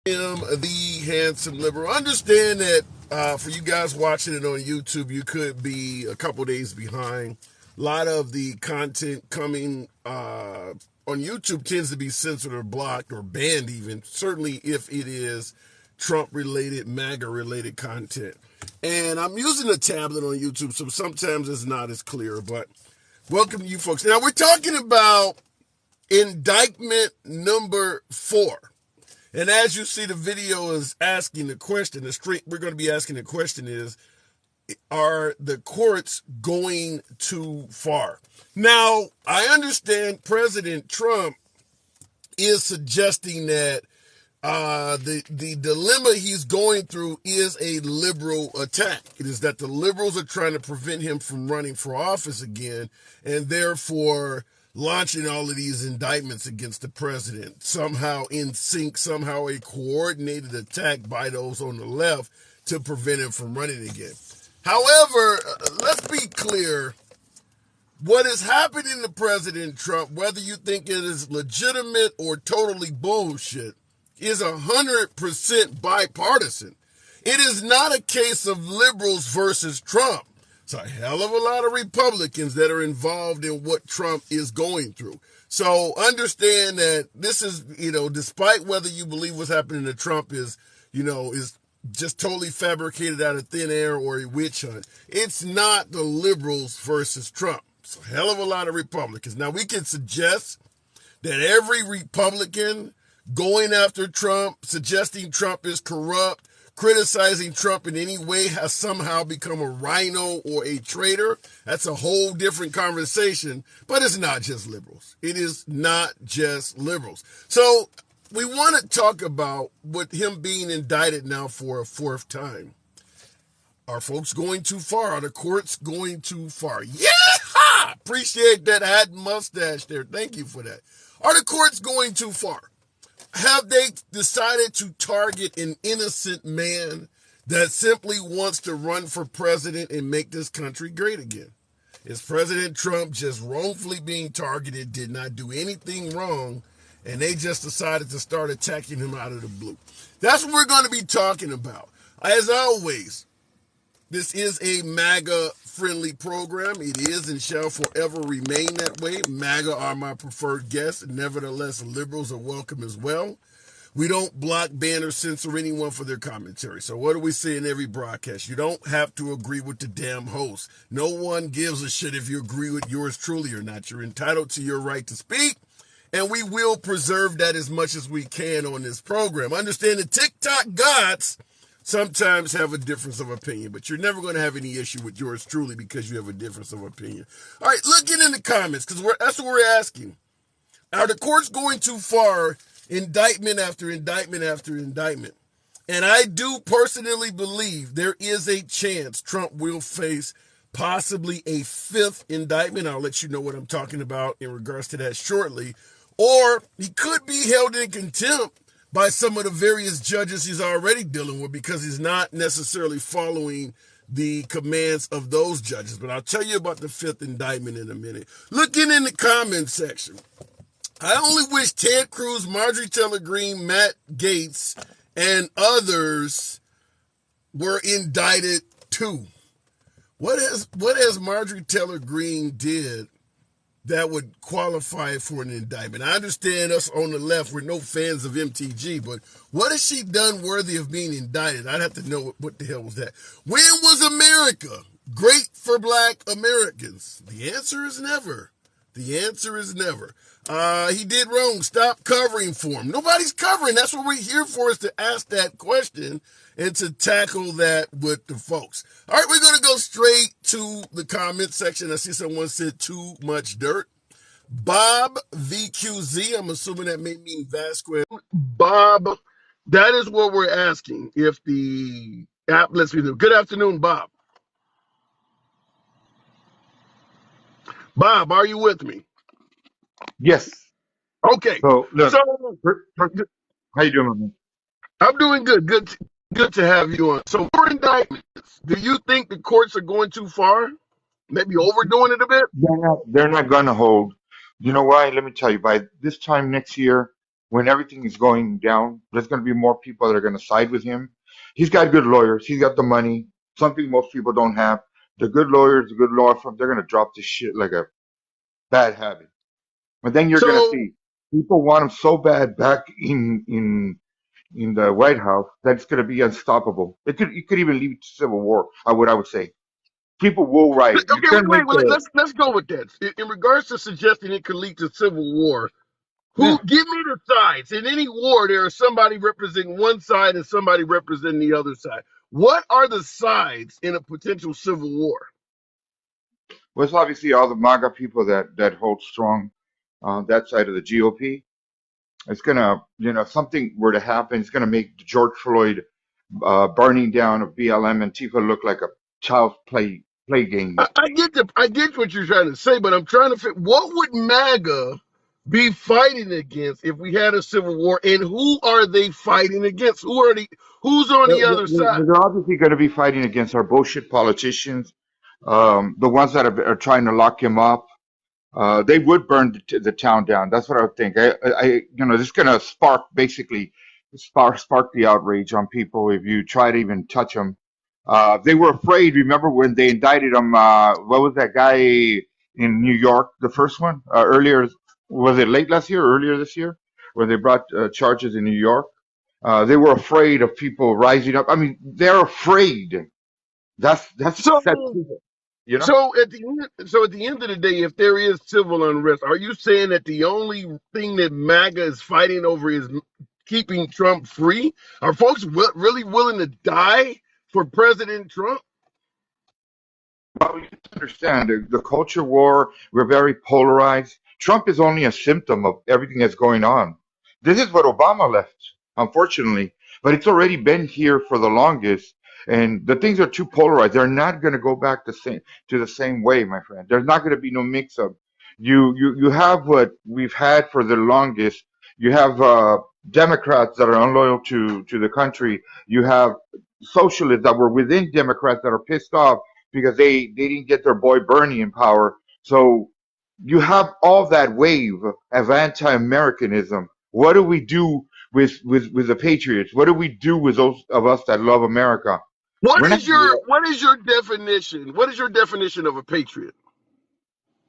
am the handsome liberal. Understand that for you guys watching it on YouTube, you could be a couple days behind. A lot of the content coming on YouTube tends to be censored or blocked or banned even, certainly if it is Trump-related, MAGA-related content. And I'm using a tablet on YouTube, so sometimes it's not as clear, but welcome to you folks. Now, we're talking about indictment number 4. And as you see, the video is asking the question, we're going to be asking the question is, are the courts going too far? Now, I understand President Trump is suggesting that the dilemma he's going through is a liberal attack. It is that the liberals are trying to prevent him from running for office again, and therefore launching all of these indictments against the president, somehow in sync, somehow a coordinated attack by those on the left to prevent him from running again. However, let's be clear. What is happening to President Trump, whether you think it is legitimate or totally bullshit, is 100% bipartisan. It is not a case of liberals versus Trump. It's a hell of a lot of Republicans that are involved in what Trump is going through. So understand that this is, despite whether you believe what's happening to Trump is just totally fabricated out of thin air or a witch hunt, it's not the liberals versus Trump. It's a hell of a lot of Republicans. Now, we can suggest that every Republican going after Trump, suggesting Trump is corrupt, criticizing Trump in any way has somehow become a rhino or a traitor. That's a whole different conversation, but it's not just liberals. It is not just liberals. So we want to talk about with him being indicted now for a 4th time. Are folks going too far? Are the courts going too far? Yeah! Appreciate that hat and mustache there. Thank you for that. Are the courts going too far? Have they decided to target an innocent man that simply wants to run for president and make this country great again? Is President Trump just wrongfully being targeted, did not do anything wrong, and they just decided to start attacking him out of the blue? That's what we're going to be talking about. As always, this is a MAGA-friendly program. It is and shall forever remain that way. MAGA are my preferred guests. Nevertheless, liberals are welcome as well. We don't block, ban, or censor anyone for their commentary. So what do we say in every broadcast? You don't have to agree with the damn host. No one gives a shit if you agree with yours truly or not. You're entitled to your right to speak, and we will preserve that as much as we can on this program. Understand the TikTok gods sometimes have a difference of opinion, but you're never going to have any issue with yours truly because you have a difference of opinion. All right, look in the comments, because that's what we're asking. Are the courts going too far, indictment after indictment after indictment? And I do personally believe there is a chance Trump will face possibly a 5th indictment. I'll let you know what I'm talking about in regards to that shortly. Or he could be held in contempt by some of the various judges he's already dealing with because he's not necessarily following the commands of those judges. But I'll tell you about the 5th indictment in a minute. Looking in the comment section, I only wish Ted Cruz, Marjorie Taylor Greene, Matt Gaetz, and others were indicted too. What has Marjorie Taylor Greene did that would qualify for an indictment? I understand us on the left, we're no fans of MTG, but what has she done worthy of being indicted? I'd have to know what the hell was that. When was America great for black Americans? The answer is never. The answer is never. He did wrong. Stop covering for him. Nobody's covering. That's what we're here for, is to ask that question and to tackle that with the folks. All right, we're going to go straight to the comment section. I see someone said too much dirt. Bob VQZ, I'm assuming that may mean Vasquez. Bob, that is what we're asking. If the app lets me know. Good afternoon, Bob. Bob, are you with me? Yes. Okay. So look, So how you doing, man? I'm doing good. Good to have you on. So for indictments, do you think the courts are going too far? Maybe overdoing it a bit? They're not gonna hold. You know why? Let me tell you. By this time next year, when everything is going down, there's going to be more people that are going to side with him. He's got good lawyers. He's got the money, something most people don't have. The good lawyers, the good law firm, they're going to drop this shit like a bad habit. But then you're going to So see people want him so bad back in the White House that it's going to be unstoppable. It could even lead to civil war. I would say people will riot. You're okay, going to wait, make well, the let's go with that. In regards to suggesting it could lead to civil war, who yeah. give me the sides? In any war, there is somebody representing one side and somebody representing the other side. What are the sides in a potential civil war? Well, it's obviously all the MAGA people that hold strong on that side of the GOP. It's gonna, something were to happen. It's gonna make the George Floyd burning down of BLM and Antifa look like a child's play game. I get what you're trying to say, but I'm trying to fit. What would MAGA be fighting against if we had a civil war, and who are they fighting against? Who's on the other side? They're obviously going to be fighting against our bullshit politicians, the ones that are trying to lock him up. They would burn the town down. That's what I would think. This is going to spark the outrage on people if you try to even touch them. They were afraid. Remember when they indicted him? What was that guy in New York? The first one earlier. Was it late last year or earlier this year when they brought charges in New York? They were afraid of people rising up. I mean, they're afraid. That's So, sad. You know. so at the end of the day, if there is civil unrest, are you saying that the only thing that MAGA is fighting over is keeping Trump free? Are folks really willing to die for President Trump? Well, you have to understand the culture war. We're very polarized. Trump is only a symptom of everything that's going on. This is what Obama left, unfortunately, but it's already been here for the longest. And the things are too polarized. They're not going to go back to the same way, my friend. There's not going to be no mix-up. You have what we've had for the longest. You have Democrats that are unloyal to the country. You have socialists that were within Democrats that are pissed off because they didn't get their boy Bernie in power. So you have all that wave of anti-Americanism. What do we do with the patriots? What do we do with those of us that love America? We're not What is your definition? What is your definition of a patriot?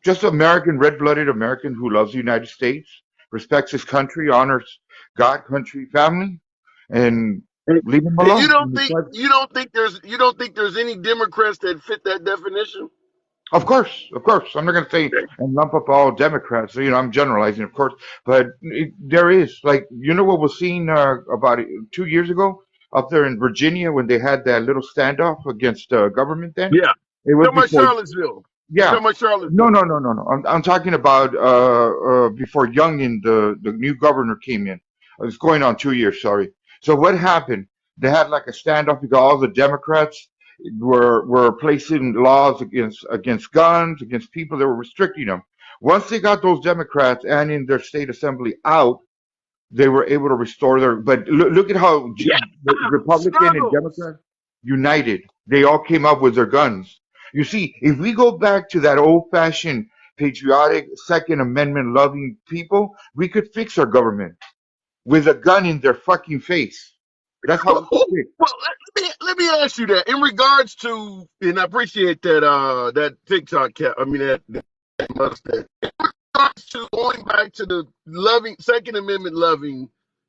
just American, red-blooded American who loves the United States, respects his country, honors God, country, family, and leave him And alone. you don't think there's any Democrats that fit that definition? Of course, of course. I'm not going to say and lump up all Democrats. I'm generalizing, of course, but there is like what was seen about 2 years ago up there in Virginia when they had that little standoff against government. Then Yeah. it You're was talking about before. Charlottesville. You're Yeah, talking about no, Charlottesville. no, no, no, no. I'm talking about before Youngin, the new governor, came in. It's going on 2 years. Sorry. So what happened? They had like a standoff because all the Democrats were placing laws against guns, against people that were restricting them. Once they got those Democrats and in their state assembly out, they were able to restore their. But look at how Yeah. the Republican and Struggles. Democrat united. They all came up with their guns. You see, if we go back to that old-fashioned, patriotic, Second Amendment loving people, we could fix our government with a gun in their fucking face. That's how we could fix. Well, let me ask you that in regards to, and I appreciate that that TikTok cat. I mean that mustache. To going back to the loving Second Amendment loving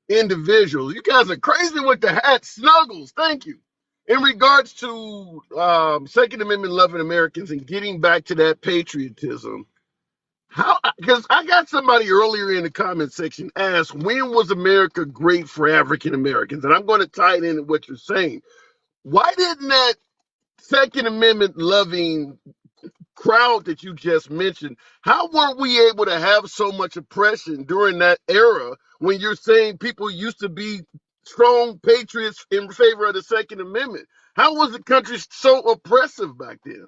individuals. You guys are crazy with the hat snuggles. Thank you. In regards to Second Amendment loving Americans and getting back to that patriotism, how? Because I got somebody earlier in the comment section asked, when was America great for African Americans? And I'm going to tie it into what you're saying. Why didn't that Second Amendment loving crowd that you just mentioned, how were we able to have so much oppression during that era when you're saying people used to be strong patriots in favor of the Second Amendment? How was the country so oppressive back then?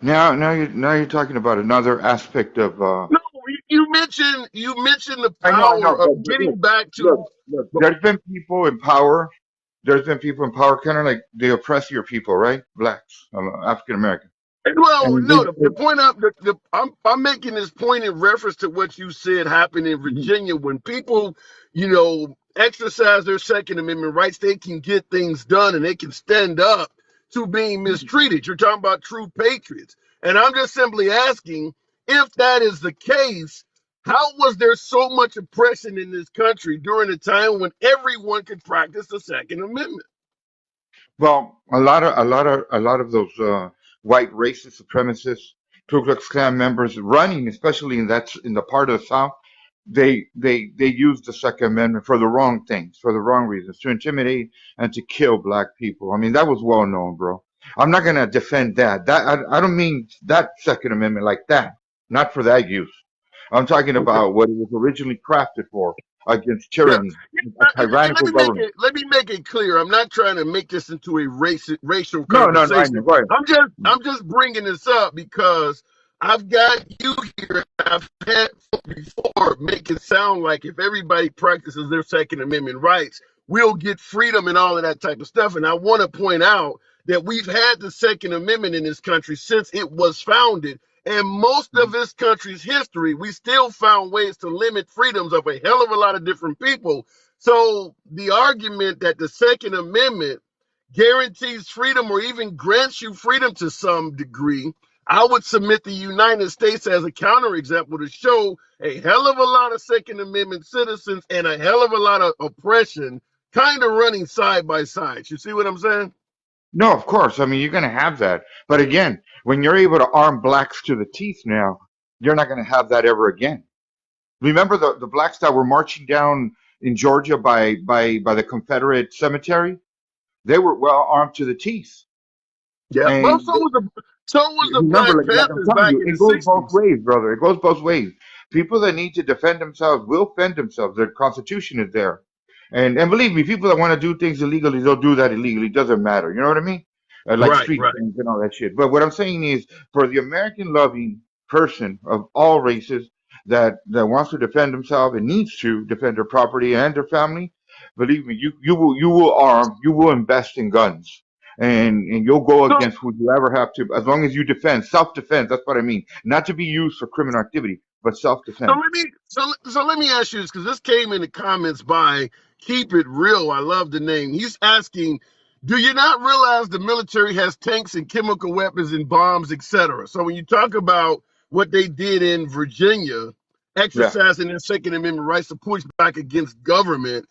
Now you're talking about another aspect of. No, you mentioned the I know, power but, of look, getting back look, to. look. There's been people in power. There's been people in power, kind of like they oppress your people, right? Blacks, African American. Well, And no, the point I'm making this point in reference to what you said happened in Virginia when people, exercise their Second Amendment rights, they can get things done and they can stand up to being mistreated. You're talking about true patriots. And I'm just simply asking if that is the case, how was there so much oppression in this country during a time when everyone could practice the Second Amendment? well, a lot of those white racist supremacists, Ku Klux Klan members running, especially in the part of the South, they use the Second Amendment for the wrong things, for the wrong reasons, to intimidate and to kill black people. I mean, that was well known, bro. I'm not gonna defend that. I don't mean that Second Amendment like that. Not for that use. I'm talking Okay. about what it was originally crafted for, against Yeah. tyranny, a And tyrannical government. let me make it clear. I'm not trying to make this into a racial No, no, no. I know. conversation. Go ahead. I'm just bringing this up because I've got you here. I've had before make it sound like if everybody practices their Second Amendment rights, we'll get freedom and all of that type of stuff. And I want to point out that we've had the Second Amendment in this country since it was founded. And most of this country's history, we still found ways to limit freedoms of a hell of a lot of different people. So the argument that the Second Amendment guarantees freedom or even grants you freedom to some degree, I would submit the United States as a counterexample to show a hell of a lot of Second Amendment citizens and a hell of a lot of oppression kind of running side by side. You see what I'm saying? No, of course. I mean, you're going to have that. But again, when you're able to arm blacks to the teeth now, you're not going to have that ever again. Remember the blacks that were marching down in Georgia by the Confederate cemetery? They were well armed to the teeth. Yeah. Well, And so was the remember, Black like I'm Panthers telling back you, in the it goes both '60s. ways, brother. It goes both ways. People that need to defend themselves will defend themselves. Their constitution is there, and believe me, people that want to do things illegally, they'll do that illegally. It doesn't matter. You know what I mean? Like Right, street right. gangs and all that shit. But what I'm saying is, for the American loving person of all races that wants to defend themselves and needs to defend their property and their family, believe me, you will arm, you will invest in guns and you'll go So against who you ever have to, as long as you defend, self-defense. That's what I mean. Not to be used for criminal activity, but So self-defense. let me ask you this because this came in the comments by Keep It Real. I love the name. He's asking, do you not realize the military has tanks and chemical weapons and bombs, etc.? So when you talk about what they did in Virginia, Yeah. exercising their Second Amendment rights to push back against government,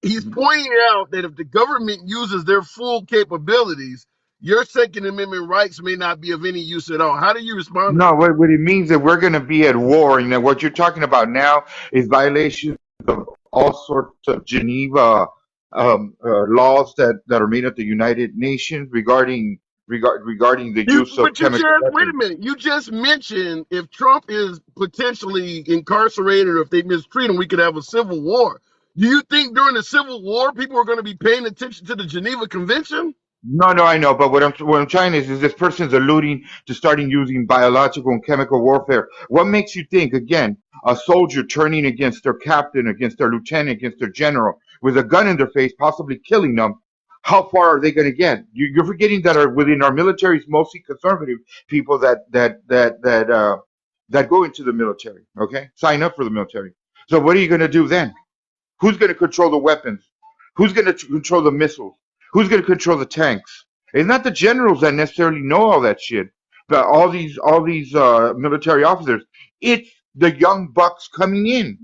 he's pointing out that if the government uses their full capabilities, your Second Amendment rights may not be of any use at all. How do you respond to No, that? what it means that we're going to be at war. You know, what you're talking about now is violations of all sorts of Geneva laws that are made at the United Nations regarding the You, use of but you chemical just wait a weapons. minute. You just mentioned if Trump is potentially incarcerated or if they mistreat him, we could have a civil war. Do you think during the Civil War people are going to be paying attention to the Geneva Convention? No, no, I know, but what I'm trying is this person's alluding to starting using biological and chemical warfare. What makes you think, again, a soldier turning against their captain, against their lieutenant, against their general, with a gun in their face, possibly killing them? How far are they going to get? You're forgetting that are within our military is mostly conservative people that go into the military. Okay, sign up for the military. So what are you going to do then? Who's going to control the weapons? Who's going to control the missiles? Who's going to control the tanks? It's not the generals that necessarily know all that shit, but all these military officers. It's the young bucks coming in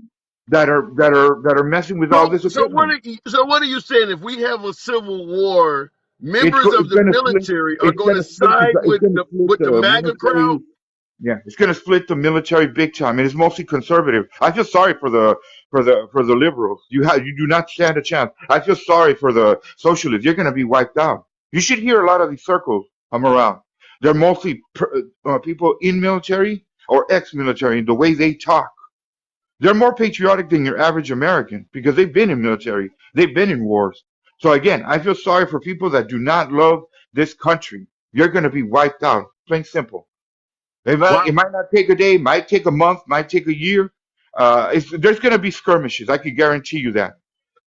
that are messing with all this equipment. So what are you saying? If we have a civil war, members of It's the going to split. military are It's going going to to split. side It's going to split with the the MAGA crowd? military. Yeah, it's going to split the military big time. It is mostly conservative. I feel sorry for the liberals. You do not stand a chance. I feel sorry for the socialists. You're going to be wiped out. You should hear a lot of these circles I'm around. They're mostly people in military or ex-military. The way they talk, they're more patriotic than your average American because they've been in military. They've been in wars. So again, I feel sorry for people that do not love this country. You're going to be wiped out. Plain simple. It Wow. might not take a day, might take a month, might take a year. There's going to be skirmishes. I can guarantee you that.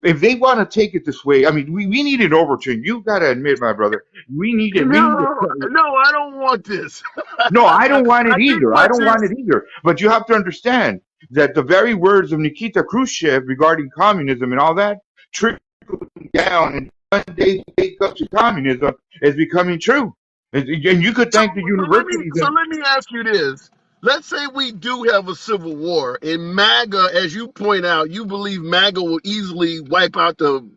If they want to take it this way, I mean, we need an overturn. You got to admit, my brother, we need No, to. no, I don't want this. No, I don't want I it think either. I what don't you're want it either. But you have to understand that the very words of Nikita Khrushchev regarding communism and all that trickled down, and one day the wake up to communism is becoming true. And you could so, thank the so let me universities. so let me ask you this. Let's say we do have a civil war, and MAGA, as you point out, you believe MAGA will easily wipe out the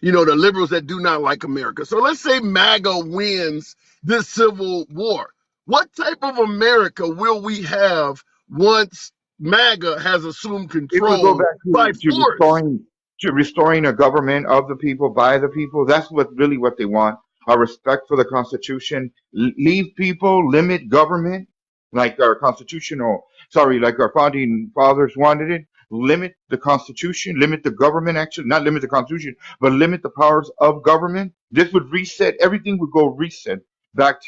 liberals that do not like America. So let's say MAGA wins this civil war. What type of America will we have once MAGA has assumed It would go control back by to force? restoring a government of the people, by the people. That's what they want. A respect for the Constitution. Leave people, limit government, like our constitutional, sorry, like our founding fathers wanted it. Limit the Constitution, limit the government. Actually, not limit the Constitution, but limit the powers of government. This would reset. Everything would go reset back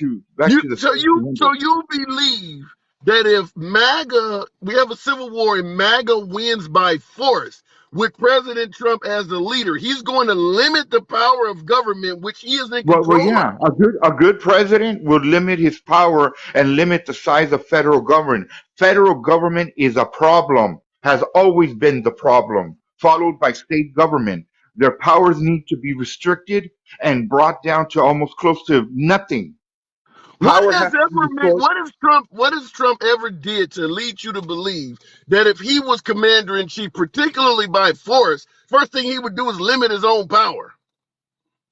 You to the so first you so amendment. you believe that if MAGA we have a civil war and MAGA wins by force with President Trump as the leader, he's going to limit the power of government, which he is in Well, control of. yeah, a good president would limit his power and limit the size of federal government. Federal government is a problem, has always been the problem, followed by state government. Their powers need to be restricted and brought down to almost close to nothing. What Power has has to be ever made restored. what has Trump ever did to lead you to believe that if he was commander in chief, particularly by force, first thing he would do is limit his own power?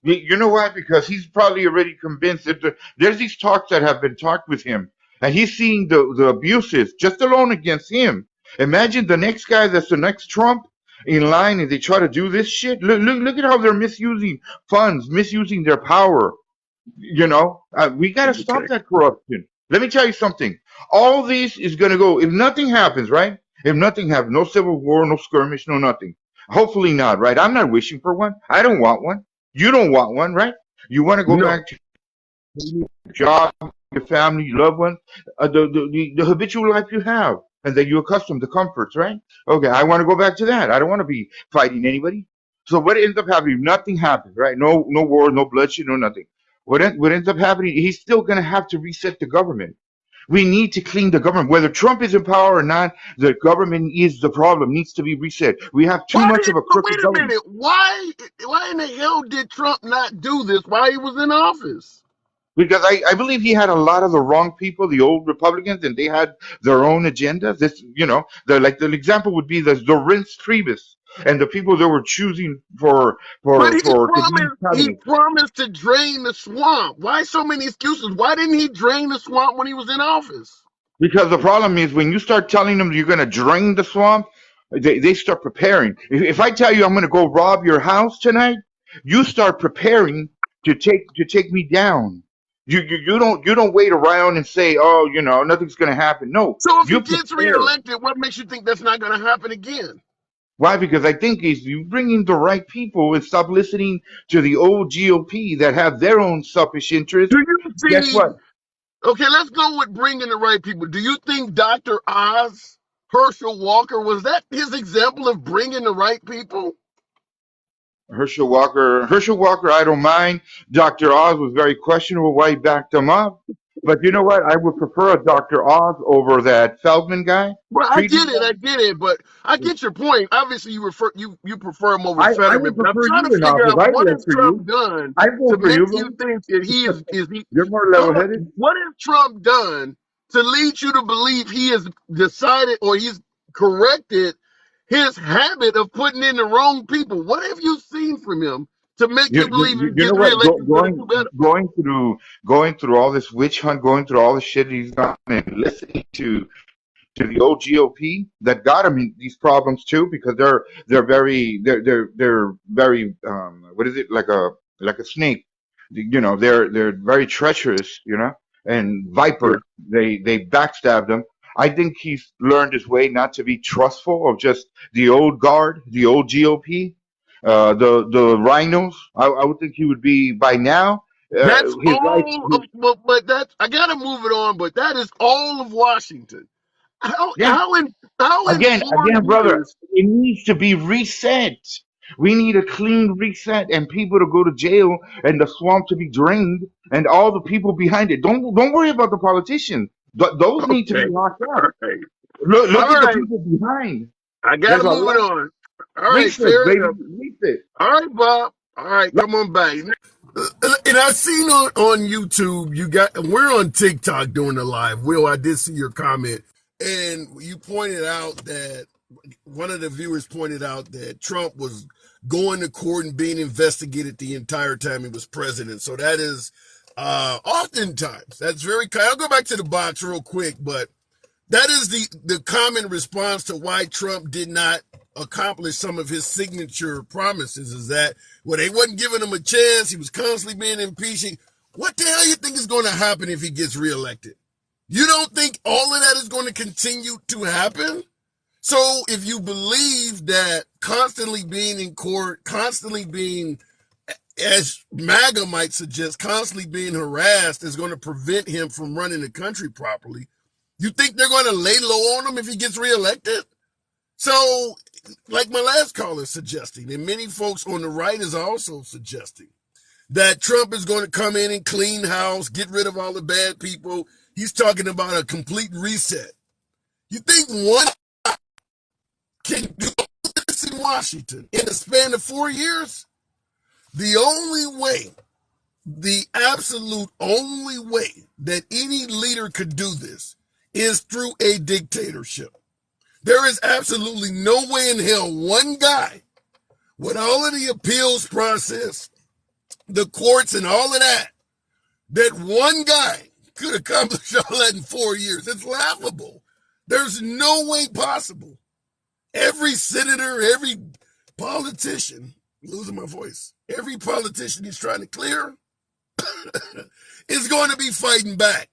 You know why? Because he's probably already convinced that there's these talks that have been talked with him, and he's seeing the abuses just alone against him. Imagine the next guy that's the next Trump in line, and they try to do this shit. Look at how they're misusing funds, misusing their power. We got to stop Okay. that corruption. Let me tell you something. All this is going to go, if nothing happens, right? If nothing happens, no civil war, no skirmish, no nothing. Hopefully not, right? I'm not wishing for one. I don't want one. You don't want one, right? You want to go No. back to your job, your family, your loved ones, the habitual life you have, and that you're accustomed to comforts, right? Okay, I want to go back to that. I don't want to be fighting anybody. So what ends up happening? Nothing happens, right? No war, no bloodshed, no nothing. What ends up happening? He's still going to have to reset the government. We need to clean the government. Whether Trump is in power or not, the government is the problem. Needs to be reset. We have too Why much did of a but wait crooked a government. minute? Why in the hell did Trump not do this while he was in office? Because I believe he had a lot of the wrong people, the old Republicans, and they had their own agendas. The example would be the Reince Priebus and the people that were choosing But to be in he cabinet. promised to drain the swamp. Why so many excuses? Why didn't he drain the swamp when he was in office? Because the problem is when you start telling them you're going to drain the swamp, they start preparing. If I tell you I'm going to go rob your house tonight, you start preparing to take me down. You don't wait around and say, oh, nothing's going to happen. No, So if he you gets prepare. reelected, what makes you think that's not going to happen again? Why? Because I think if you bring in the right people and stop listening to the old GOP that have their own selfish interests, Do you guess see? what? Okay, let's go with bringing the right people. Do you think Dr. Oz, Herschel Walker, was that his example of bringing the right people? Herschel Walker, I don't mind. Dr. Oz was very questionable why he backed him up. But you know what? I would prefer a Dr. Oz over that Feldman guy, Well, Friedman I guy. get it, but I get your point. Obviously, you prefer him over I Fetterman, would but I'm prefer trying you to in figure office. out I'd what vote has for Trump you. done I'd to vote for make you, you bro. think that he. You're more Hold on. level-headed. What has Trump done to lead you to believe he has decided or he's corrected his habit of putting in the wrong people? What have you seen from him to make You, you you, believe if you he you gets know what? reelected, he's going to do better? Going through all this witch hunt, going through all the shit he's done, and listening to the old GOP that got him in these problems too, because they're very what is it, like a snake, they're very treacherous, and Yeah. vipers. They backstabbed him. I think he's learned his way not to be trustful of just the old guard, the old GOP, the rhinos. I would think he would be by now. That's His life, all of, but that's I gotta move it on. But that is all of Washington. How yeah. how in how in Again, four brother, years? it needs to be reset. We need a clean reset and people to go to jail and the swamp to be drained and all the people behind it. Don't worry about the politicians. Those need to be Okay. locked All up. right. Look All at the right. people behind. I There's gotta a move it lot. on. All right, Reset, fair baby. enough. Reset. All right, Bob. All right, come on back. And I seen on YouTube, we're on TikTok doing the live. Will, I did see your comment. And you pointed out that one of the viewers pointed out that Trump was going to court and being investigated the entire time he was president. So that is oftentimes, that's very, I'll go back to the box real quick, but that is the common response to why Trump did not accomplish some of his signature promises is that, well, they wasn't giving him a chance. He was constantly being impeaching. What the hell you think is going to happen if he gets reelected? You don't think all of that is going to continue to happen? So if you believe that constantly being in court, constantly being, as MAGA might suggest, constantly being harassed is going to prevent him from running the country properly, you think they're going to lay low on him if he gets reelected? So, like my last caller is suggesting, and many folks on the right is also suggesting, that Trump is going to come in and clean house, get rid of all the bad people. He's talking about a complete reset. You think one can do this in Washington in the span of 4 years? The only way, the absolute only way that any leader could do this is through a dictatorship. There is absolutely no way in hell one guy with all of the appeals process, the courts and all of that, that one guy could accomplish all that in 4 years. It's laughable. There's no way possible. Every senator, every politician, losing my voice, every politician he's trying to clear is going to be fighting back.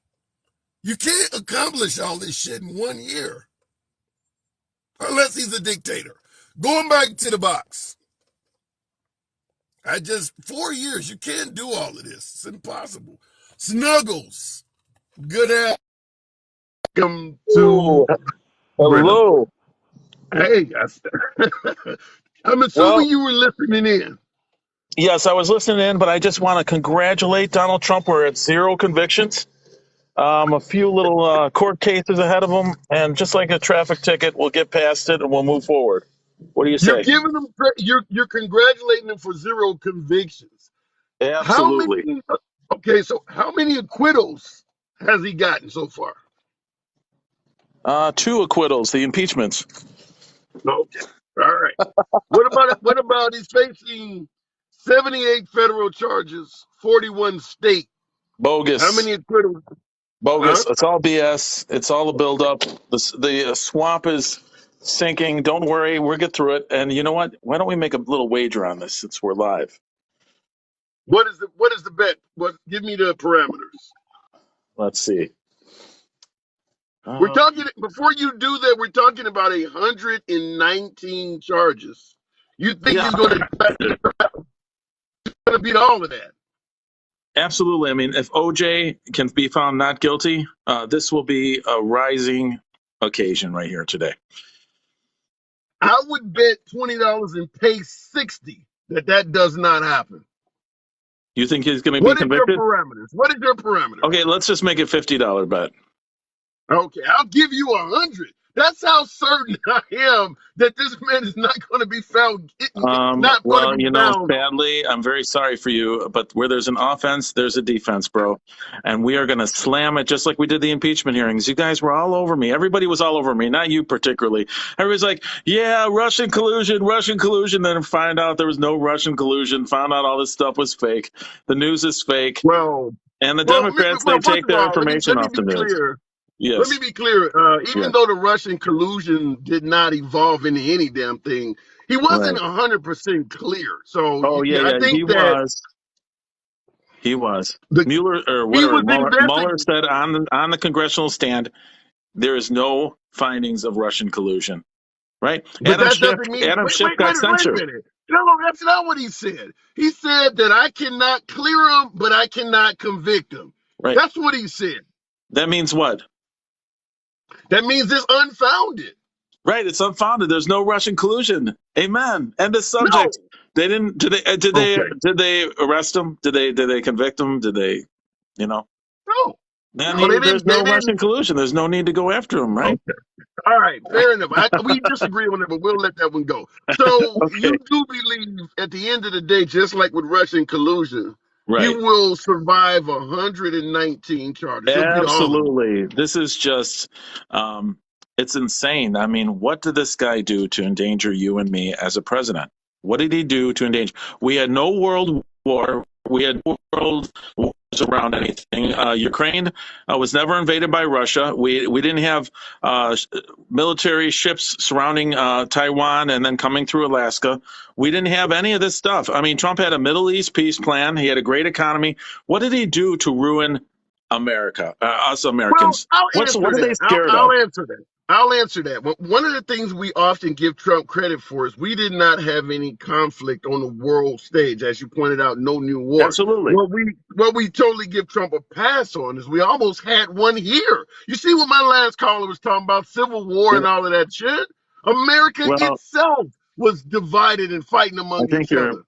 You can't accomplish all this shit in 1 year. Unless he's a dictator. Going back to the box. 4 years, you can't do all of this. It's impossible. Snuggles. Good welcome to Ooh, Brenham. hello. Hey, I'm Well, assuming you were listening in. yes, I was listening in, but I just want to congratulate Donald Trump. We're at zero convictions, a few little court cases ahead of him, and just like a traffic ticket, we'll get past it and we'll move forward. What do you You're say? giving them you're congratulating them for zero convictions. How Absolutely. many okay, so how many acquittals has he gotten so far? Two acquittals, the impeachments. Okay. All right. What about he's facing 78 federal charges, 41 state. How Bogus. many acquittals? Huh? Bogus. It's all BS. It's all a buildup. The swamp is sinking. Don't worry. We'll get through it. And you know what? Why don't we make a little wager on this since we're live? What is the bet? Give me the parameters. Let's see. We're Uh, talking before you do that, we're talking about 119 charges. You think yeah, he's gonna beat all of that? absolutely. I mean, if OJ can be found not guilty, this will be a rising occasion right here today. I would bet $20 and pay 60 that does not happen. You think he's going to be What is your convicted? parameters? What is your parameters? Okay, let's just make it $50 bet. Okay, I'll give you 100. That's how certain I am that this man is not going to be found. Not going to Well, be found. sadly, I'm very sorry for you, but where there's an offense, there's a defense, bro. And we are going to slam it just like we did the impeachment hearings. You guys were all over me. Everybody was all over me, not you particularly. Everybody's like, yeah, Russian collusion, Russian collusion. Then find out there was no Russian collusion, found out all this stuff was fake. The news is fake. Well, And the well, Democrats, they well. First take of their all, information let me off be the news. clear. Let me Yes. be clear. Yeah. Even though the Russian collusion did not evolve into any damn thing, he wasn't Right. 100% clear. So Oh, yeah, I yeah. He think that was. He was. the Mueller or he whatever was Mueller investigating. said on the congressional stand, there is no findings of Russian collusion. Right? But that doesn't mean. Adam Schiff got Wait a censured. minute. No, that's not what he said. He said that I cannot clear him, but I cannot convict him. Right? That's what he said. That means what? That means it's unfounded. Right, it's unfounded. There's no Russian collusion. Amen. End of No. subject. They didn't. Okay. Did they arrest him? Did they convict him? Did they? You know. No. Then No, they there's didn't. They no Russian didn't. collusion. There's no need to go after him, right? Okay. All right. Fair enough. We disagree on that, but we'll let that one go. So Okay. you do believe, at the end of the day, just like with Russian collusion, he Right. will survive 119 charges. He'll beat all of them. Absolutely. This is just, um, it's insane. I mean, what did this guy do to endanger you and me as a president? What did he do to endanger? We had no world war. We had no world wars around anything. Ukraine was never invaded by Russia. We didn't have military ships surrounding Taiwan and then coming through Alaska. We didn't have any of this stuff. I mean, Trump had a Middle East peace plan. He had a great economy. What did he do to ruin America, us Well, Americans? I'll What answer are they that. scared I'll of? answer that. I'll answer that. One of the things we often give Trump credit for is we did not have any conflict on the world stage, as you pointed out. No new wars. Absolutely. What we totally give Trump a pass on is we almost had one here. You see what my last caller was talking about, civil war Yeah. and all of that shit. America Well, itself was divided and fighting I among think each your other.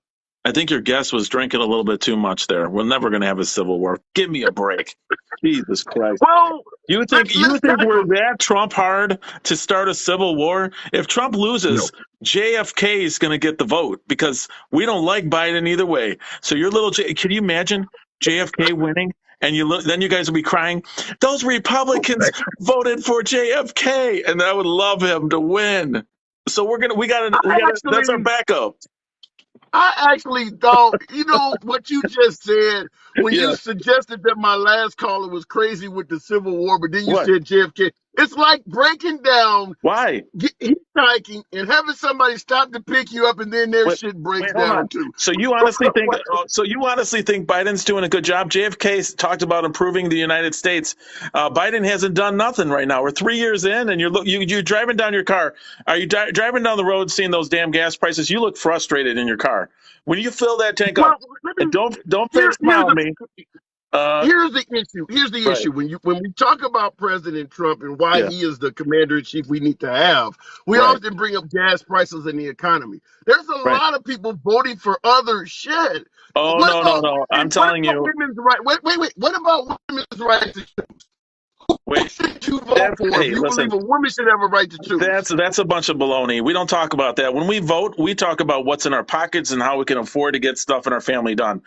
I think your guest was drinking a little bit too much there. We're never going to have a civil war. Give me a break. Jesus Christ. Well, You let's think we're tackle. that Trump hard to start a civil war? If Trump No. loses, JFK is going to get the vote because we don't like Biden either way. So your little can you imagine JFK winning? And then you guys will be crying. Those Republicans voted for JFK, and I would love him to win. So I that's our actually backup. I actually thought, what you just said when you Yeah. suggested that my last caller was crazy with the Civil War, but then you What? said JFK. It's like breaking down, Why? hitchhiking, and having somebody stop to pick you up, and then their Wait, shit breaks wait, hold down on. too. So you honestly think? So you honestly think Biden's doing a good job? JFK talked about improving the United States. Biden hasn't done nothing right now. We're 3 years in, and you're driving down your car. Are you driving down the road, seeing those damn gas prices? You look frustrated in your car. When you fill that tank Well, up, and don't fake here, here's smile at me. the Uh, here's the issue. Here's the right. issue. When we talk about President Trump and why Yeah. he is the commander in chief we need to have, we Right. often bring up gas prices and the economy. There's a Right. lot of people voting for other shit. Oh What no, no, about no! I'm women? What telling about you. women's right? Wait. What about women's right to choose? Who Wait. should you vote for if Hey, you listen. believe a woman should have a right to choose? That's a bunch of baloney. We don't talk about that. When we vote, we talk about what's in our pockets and how we can afford to get stuff in our family done.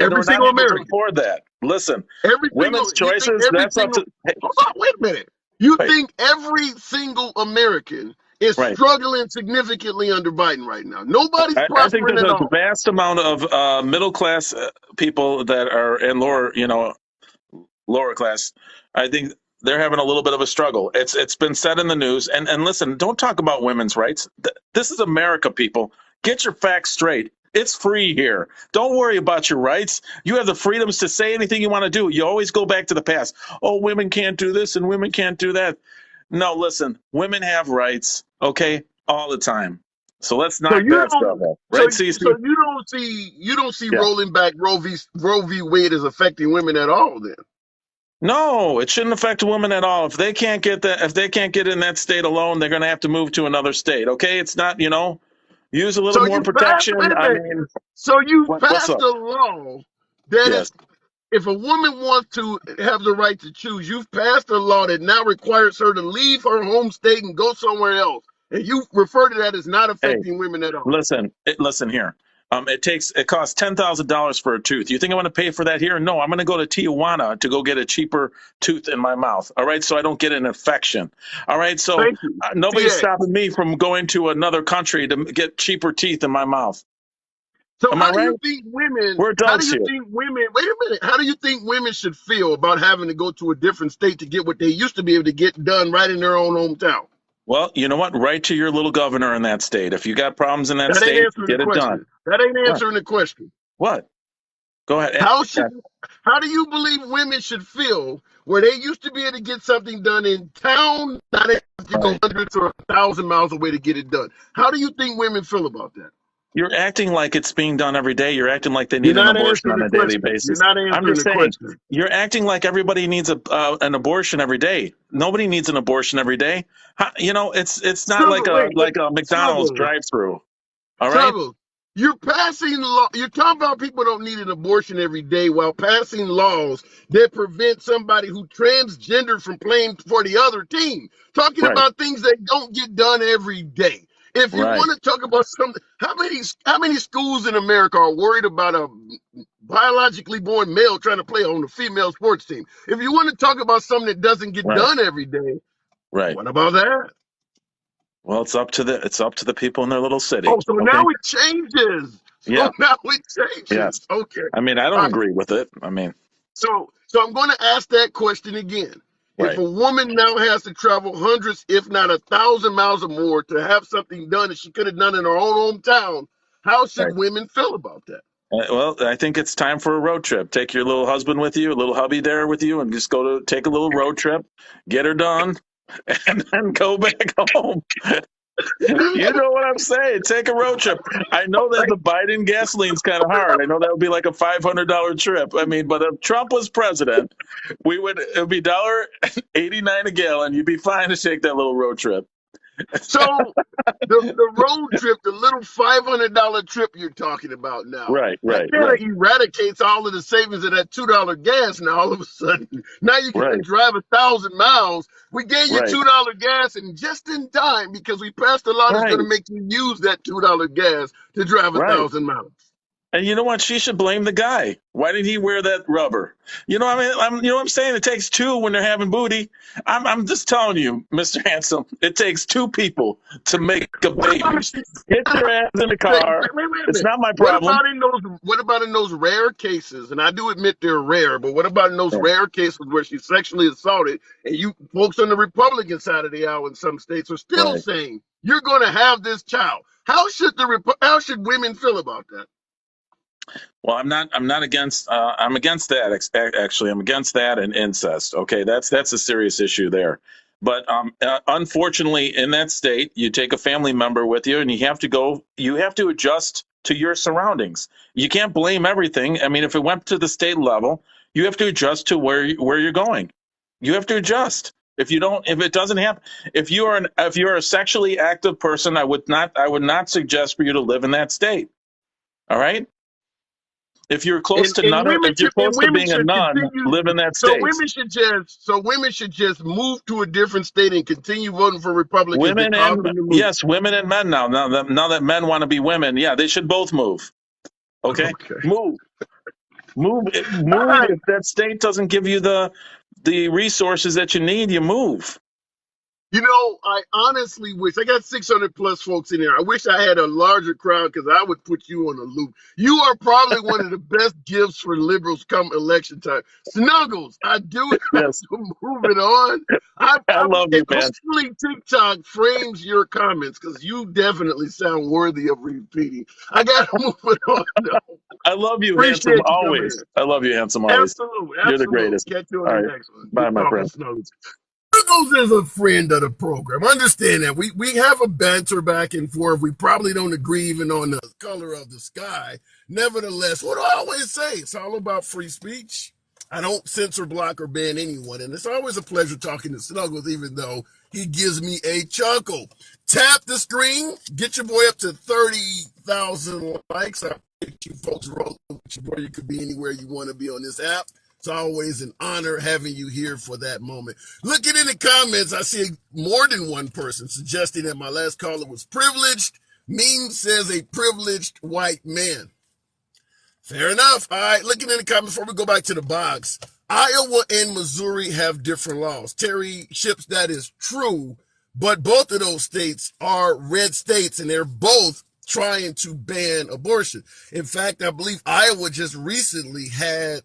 Every We're not single able to American. afford that. Listen, Every single. women's You think choices, every that's up single. to hey, Hold on. Wait a minute. You right, think every single American is right. struggling significantly under Biden right now? Nobody's I think prospering there's at a all. vast amount of middle class people that are in lower class. I think they're having a little bit of a struggle. It's been said in the news. And listen, don't talk about women's rights. This is America, people. Get your facts straight. It's free here. Don't worry about your rights. You have the freedoms to say anything you want to do. You always go back to the past. Oh, women can't do this and women can't do that. No, listen, women have rights, okay, all the time. So let's So knock you that stuff don't. up, So right, Cece? so you don't see Yeah. rolling back Roe v. Wade as affecting women at all. Then. No, it shouldn't affect women at all. If they can't get in that state alone, they're going to have to move to another state. Okay, it's not, use a little So more you passed. protection. Wait a I minute. mean, So you what's passed up? a law that Yes. if a woman wants to have the right to choose, you've passed a law that now requires her to leave her home state and go somewhere else. And you refer to that as not Hey, affecting women at all. listen here. It costs $10,000 for a tooth. You think I'm going to pay for that here? No, I'm going to go to Tijuana to go get a cheaper tooth in my mouth. All right, so I don't get an infection. All right, so Thank you. nobody's TA. stopping me from going to another country to get cheaper teeth in my mouth. So Am I how do right? you think women, We're how do adults you here. think women, wait a minute, how do you think women should feel about having to go to a different state to get what they used to be able to get done right in their own hometown? Well, you know what? Write to your little governor in that state. If you got problems in that That ain't state, answering the get it done. question. That ain't What? answering the question. What? Go ahead. How should Yeah. how do you believe women should feel where they used to be able to get something done in town, now they have to go Right. hundreds or 1,000 miles away to get it done? How do you think women feel about that? You're acting like it's being done every day. You're acting like they You're need an not abortion answering on the a daily question. You're basis. not I'm answering just the saying, question. you're acting like everybody needs an abortion every day. Nobody needs an abortion every day. It's not like Struggle, a wait, McDonald's struggle. drive-through. All right, Trouble. You're passing law. You're talking about people don't need an abortion every day while passing laws that prevent somebody who transgender from playing for the other team. Talking right, about things that don't get done every day. If you right, want to talk about something, how many schools in America are worried about a biologically born male trying to play on the female sports team? If you want to talk about something that doesn't get right, done every day, right. what about that? Well, it's up to the people in their little city. Oh, so Okay. now it changes. So Yeah. now it changes. Yes. Okay. I mean, I All don't right. agree with it. I mean, So I'm going to ask that question again. If right, a woman now has to travel hundreds, if not 1,000 miles or more to have something done that she could have done in her own hometown, how should right. women feel about that? Well, I think it's time for a road trip. Take your little husband with you, a little hubby there with you, and just go to take a little road trip, get her done, and then go back home. You know what I'm saying? Take a road trip. I know that the Biden gasoline's kind of hard. I know that would be like a $500 trip. I mean, but if Trump was president, it would be $1.89 a gallon. You'd be fine to take that little road trip. So the road trip, the little $500 trip you're talking about now, Right, that right, kind right, of eradicates all of the savings of that $2 gas. Now all of a sudden, now you can right, drive 1,000 miles. We gave you right, $2 gas, and just in time because we passed a law that's right, going to make you use that $2 gas to drive a right. thousand miles. And you know what? She should blame the guy. Why did he wear that rubber? I mean, you know what I'm saying? It takes two when they're having booty. I'm just telling you, Mr. Handsome, it takes two people to make a What about baby. Get your ass in the car. wait a It's minute. not my What problem. about in those what about in those rare cases? And I do admit they're rare, but what about in those Yeah. rare cases where she's sexually assaulted and you folks on the Republican side of the aisle in some states are still Right. saying you're gonna have this child? How should women feel about that? Well, I'm not against. I'm against that. Actually, I'm against that and incest. Okay, that's a serious issue there. But unfortunately, in that state, you take a family member with you, and you have to go. You have to adjust to your surroundings. You can't blame everything. I mean, if it went to the state level, you have to adjust to where you're going. You have to adjust. If you don't, if it doesn't happen, if you're a sexually active person, I would not suggest for you to live in that state. All right. If you're close And to and nun, women if you're should and close to women being a should nun, continue. live in that So state. women should just move to a different state and continue voting for Republicans that Women cause and them to move. yes, women and men now. Now that men want to be women, yeah, they should both move. Okay, Okay. move, move, All move. right. If that state doesn't give you the resources that you need, you move. I honestly wish I got 600 plus folks in here. I wish I had a larger crowd because I would put you on a loop. You are probably one of the best gifts for liberals come election time. Snuggles, I do have Yes, to move it on. I love you, And man. hopefully TikTok frames your comments because you definitely sound worthy of repeating. I got to move it on. Though. I love you, handsome. Appreciate you coming Always, in. I love you, handsome. Always, Absolutely, you're the absolutely. greatest. Catch you on All the right, next one. bye, Good my talking, friend. Snuggles. Snuggles is a friend of the program. Understand that we have a banter back and forth. We probably don't agree even on the color of the sky. Nevertheless, what do I always say? It's all about free speech. I don't censor, block, or ban anyone, and it's always a pleasure talking to Snuggles, even though he gives me a chuckle. Tap the screen, get your boy up to 30,000 likes. I appreciate you folks rolling with your boy. You could be anywhere you want to be on this app. It's always an honor having you here for that moment. Looking in the comments, I see more than one person suggesting that my last caller was privileged. Meme says a privileged white man. Fair enough. All right, looking in the comments before we go back to the box. Iowa and Missouri have different laws. Terry Ships, that is true, but both of those states are red states, and they're both trying to ban abortion. In fact, I believe Iowa just recently had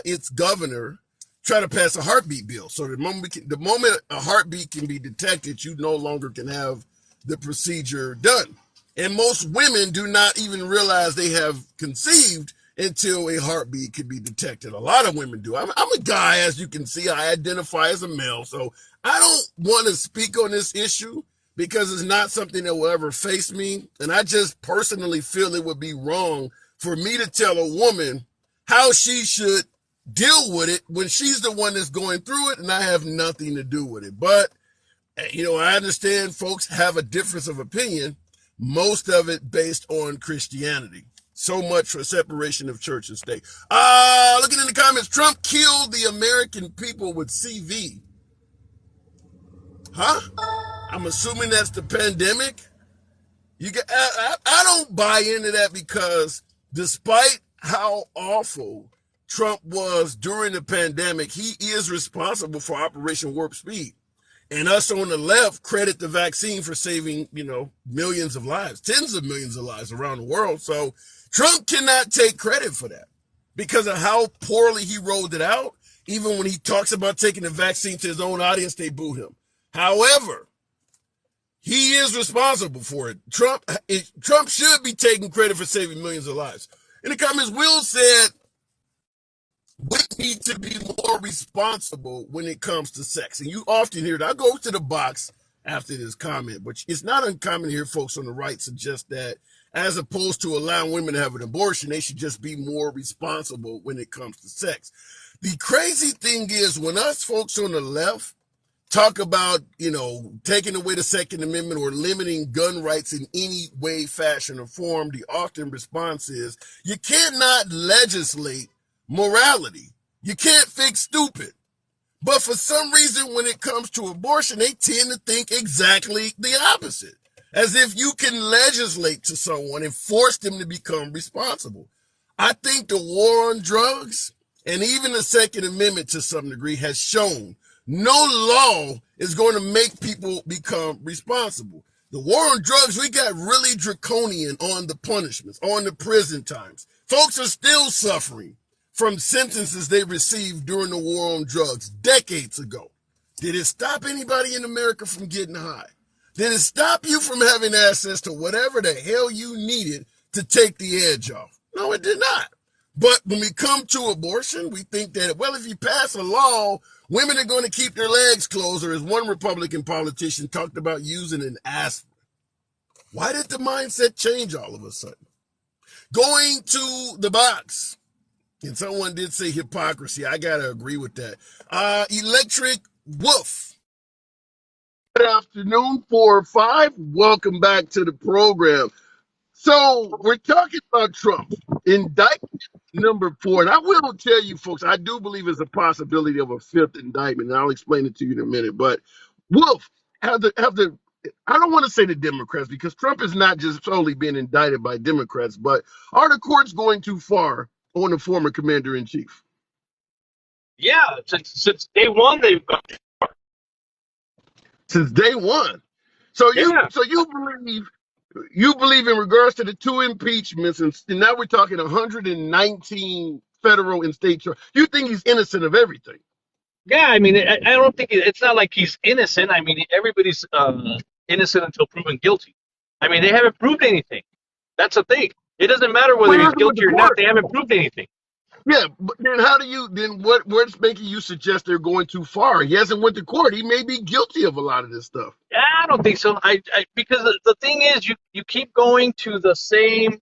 its governor try to pass a heartbeat bill. So the moment a heartbeat can be detected, you no longer can have the procedure done. And most women do not even realize they have conceived until a heartbeat can be detected. A lot of women do. I'm a guy, as you can see. I identify as a male, so I don't want to speak on this issue because it's not something that will ever face me. And I just personally feel it would be wrong for me to tell a woman how she should deal with it when she's the one that's going through it and I have nothing to do with it. But, I understand folks have a difference of opinion, most of it based on Christianity. So much for separation of church and state. Looking in the comments, Trump killed the American people with CV. Huh? I'm assuming that's the pandemic. I don't buy into that, because despite how awful Trump was during the pandemic, he is responsible for Operation Warp Speed. And us on the left credit the vaccine for saving, millions of lives, tens of millions of lives around the world. So Trump cannot take credit for that because of how poorly he rolled it out. Even when he talks about taking the vaccine to his own audience, they boo him. However, he is responsible for it. Trump should be taking credit for saving millions of lives. In the comments, Will said, we need to be more responsible when it comes to sex. And you often hear that. I'll go to the box after this comment, but it's not uncommon to hear folks on the right suggest that as opposed to allowing women to have an abortion, they should just be more responsible when it comes to sex. The crazy thing is, when us folks on the left talk about, taking away the Second Amendment or limiting gun rights in any way, fashion, or form, the often response is, you cannot legislate morality. You can't fix stupid. But for some reason, when it comes to abortion, they tend to think exactly the opposite. As if you can legislate to someone and force them to become responsible. I think the war on drugs and even the Second Amendment to some degree has shown no law is going to make people become responsible. The war on drugs, we got really draconian on the punishments, on the prison times. Folks are still suffering from sentences they received during the war on drugs decades ago. Did it stop anybody in America from getting high? Did it stop you from having access to whatever the hell you needed to take the edge off? No, it did not. But when we come to abortion, we think that, well, if you pass a law, women are going to keep their legs closed, or as one Republican politician talked about, using an aspirin. Why did the mindset change all of a sudden? Going to the box. And someone did say hypocrisy. I got to agree with that. Electric Wolf. Good afternoon, 4 or 5. Welcome back to the program. So we're talking about Trump. Indictment number 4. And I will tell you, folks, I do believe there's a possibility of a 5th indictment. And I'll explain it to you in a minute. But Wolf, I don't want to say the Democrats, because Trump is not just solely being indicted by Democrats, but are the courts going too far on the former commander-in-chief? Yeah, since day one they've gone. Since day one. So you believe in regards to the 2 impeachments, and now we're talking 119 federal and state charges. You think he's innocent of everything? Yeah, I mean, I don't think it's not like he's innocent. I mean, everybody's innocent until proven guilty. I mean, they haven't proved anything. That's the thing. It doesn't matter whether he's guilty or not. They haven't proved anything. Yeah, but then what's making you suggest they're going too far? He hasn't went to court. He may be guilty of a lot of this stuff. Yeah, I don't think so. Because the thing is, you keep going to the same.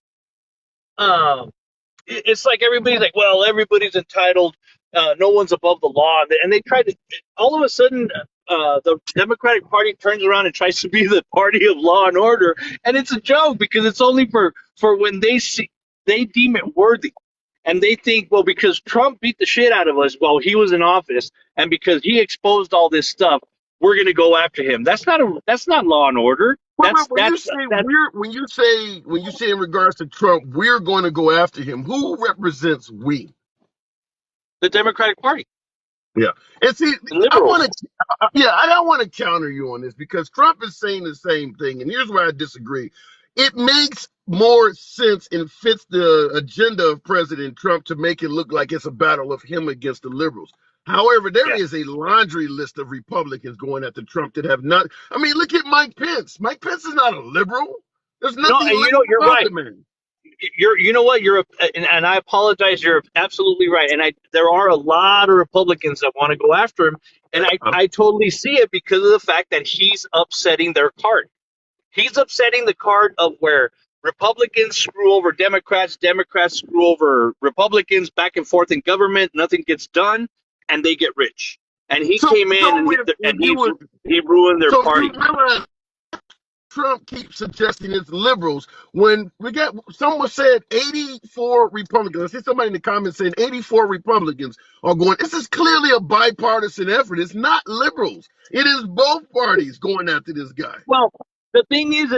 It's like everybody's like, well, everybody's entitled. No one's above the law, and they try to. All of a sudden, the Democratic Party turns around and tries to be the party of law and order, and it's a joke, because it's only for when they deem it worthy. And they think, well, because Trump beat the shit out of us while he was in office, and because he exposed all this stuff, we're going to go after him. That's not law and order. When you say in regards to Trump, we're going to go after him, who represents we? The Democratic Party. Yeah, and see, I don't want to counter you on this, because Trump is saying the same thing, and here's where I disagree. It makes more sense and fits the agenda of President Trump to make it look like it's a battle of him against the liberals. However, there is a laundry list of Republicans going after Trump that have not. I mean, look at Mike Pence. Mike Pence is not a liberal. There's nothing liberal you're about right. the man. you know what, and I apologize. You're absolutely right. And there are a lot of Republicans that want to go after him, and I totally see it because of the fact that he's upsetting their card. He's upsetting the card of where Republicans screw over Democrats, Democrats screw over Republicans, back and forth in government. Nothing gets done, and they get rich. And he came in he ruined their party. You realize Trump keeps suggesting it's liberals. When someone said 84 Republicans, I see somebody in the comments saying 84 Republicans are going. This is clearly a bipartisan effort. It's not liberals. It is both parties going after this guy. Well, the thing is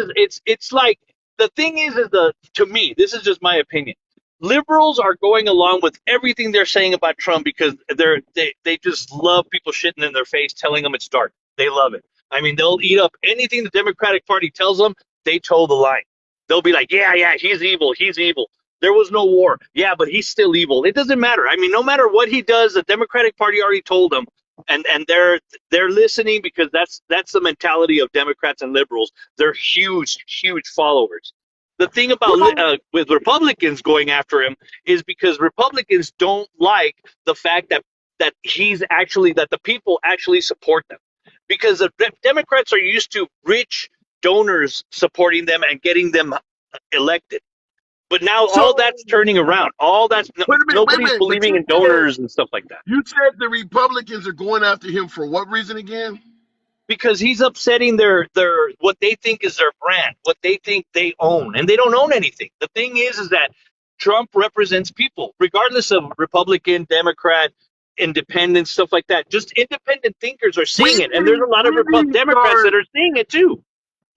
to me, this is just my opinion. Liberals are going along with everything they're saying about Trump because they just love people shitting in their face, telling them it's dark. They love it. I mean, they'll eat up anything the Democratic Party tells them. They toe the line. They'll be like, yeah, he's evil. He's evil. There was no war. Yeah, but he's still evil. It doesn't matter. I mean, no matter what he does, the Democratic Party already told them, and they're listening because that's the mentality of Democrats and liberals. They're huge followers. The thing about with Republicans going after him is because Republicans don't like the fact that the people actually support them. Because the Democrats are used to rich donors supporting them and getting them elected. But now all that's turning around. Nobody's believing in donors and stuff like that. You said the Republicans are going after him for what reason again? Because he's upsetting their what they think is their brand, what they think they own, and they don't own anything. The thing is that Trump represents people, regardless of Republican, Democrat, independent, stuff like that. Just independent thinkers are seeing it, and there's a lot of Democrats that are seeing it too.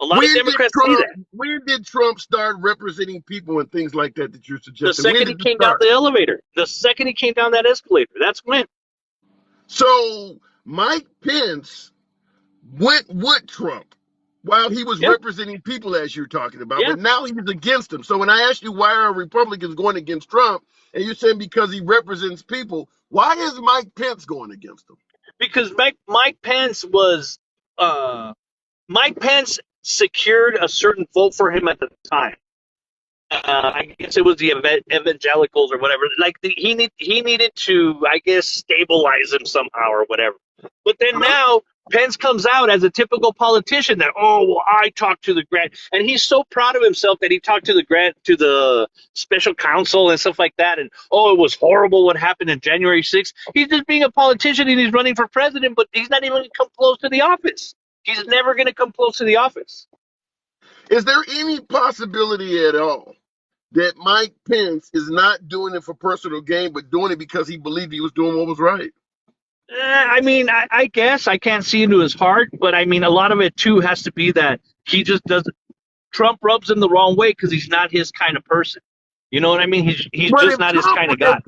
A lot of Democrats see that. When did Trump start representing people and things like that you're suggesting? The second he came down the elevator. The second he came down that escalator. That's when. So Mike Pence went with Trump while he was representing people, as you're talking about, but now he's against him. So when I asked you why are Republicans going against Trump, and you're saying because he represents people, why is Mike Pence going against him? Because Mike Pence was Mike Pence secured a certain vote for him at the time. I guess it was the evangelicals or whatever. Like he needed to, I guess, stabilize him somehow or whatever. But then now Pence comes out as a typical politician that, I talked to the grant, and he's so proud of himself that he talked to the special counsel and stuff like that, and it was horrible what happened in January 6th. He's just being a politician and he's running for president, but he's not even going to come close to the office. He's never going to come close to the office. Is there any possibility at all that Mike Pence is not doing it for personal gain, but doing it because he believed he was doing what was right? I mean, I guess I can't see into his heart, but I mean, a lot of it too has to be that he just doesn't. Trump rubs him the wrong way because he's not his kind of person. You know what I mean? He's just not his kind of guy.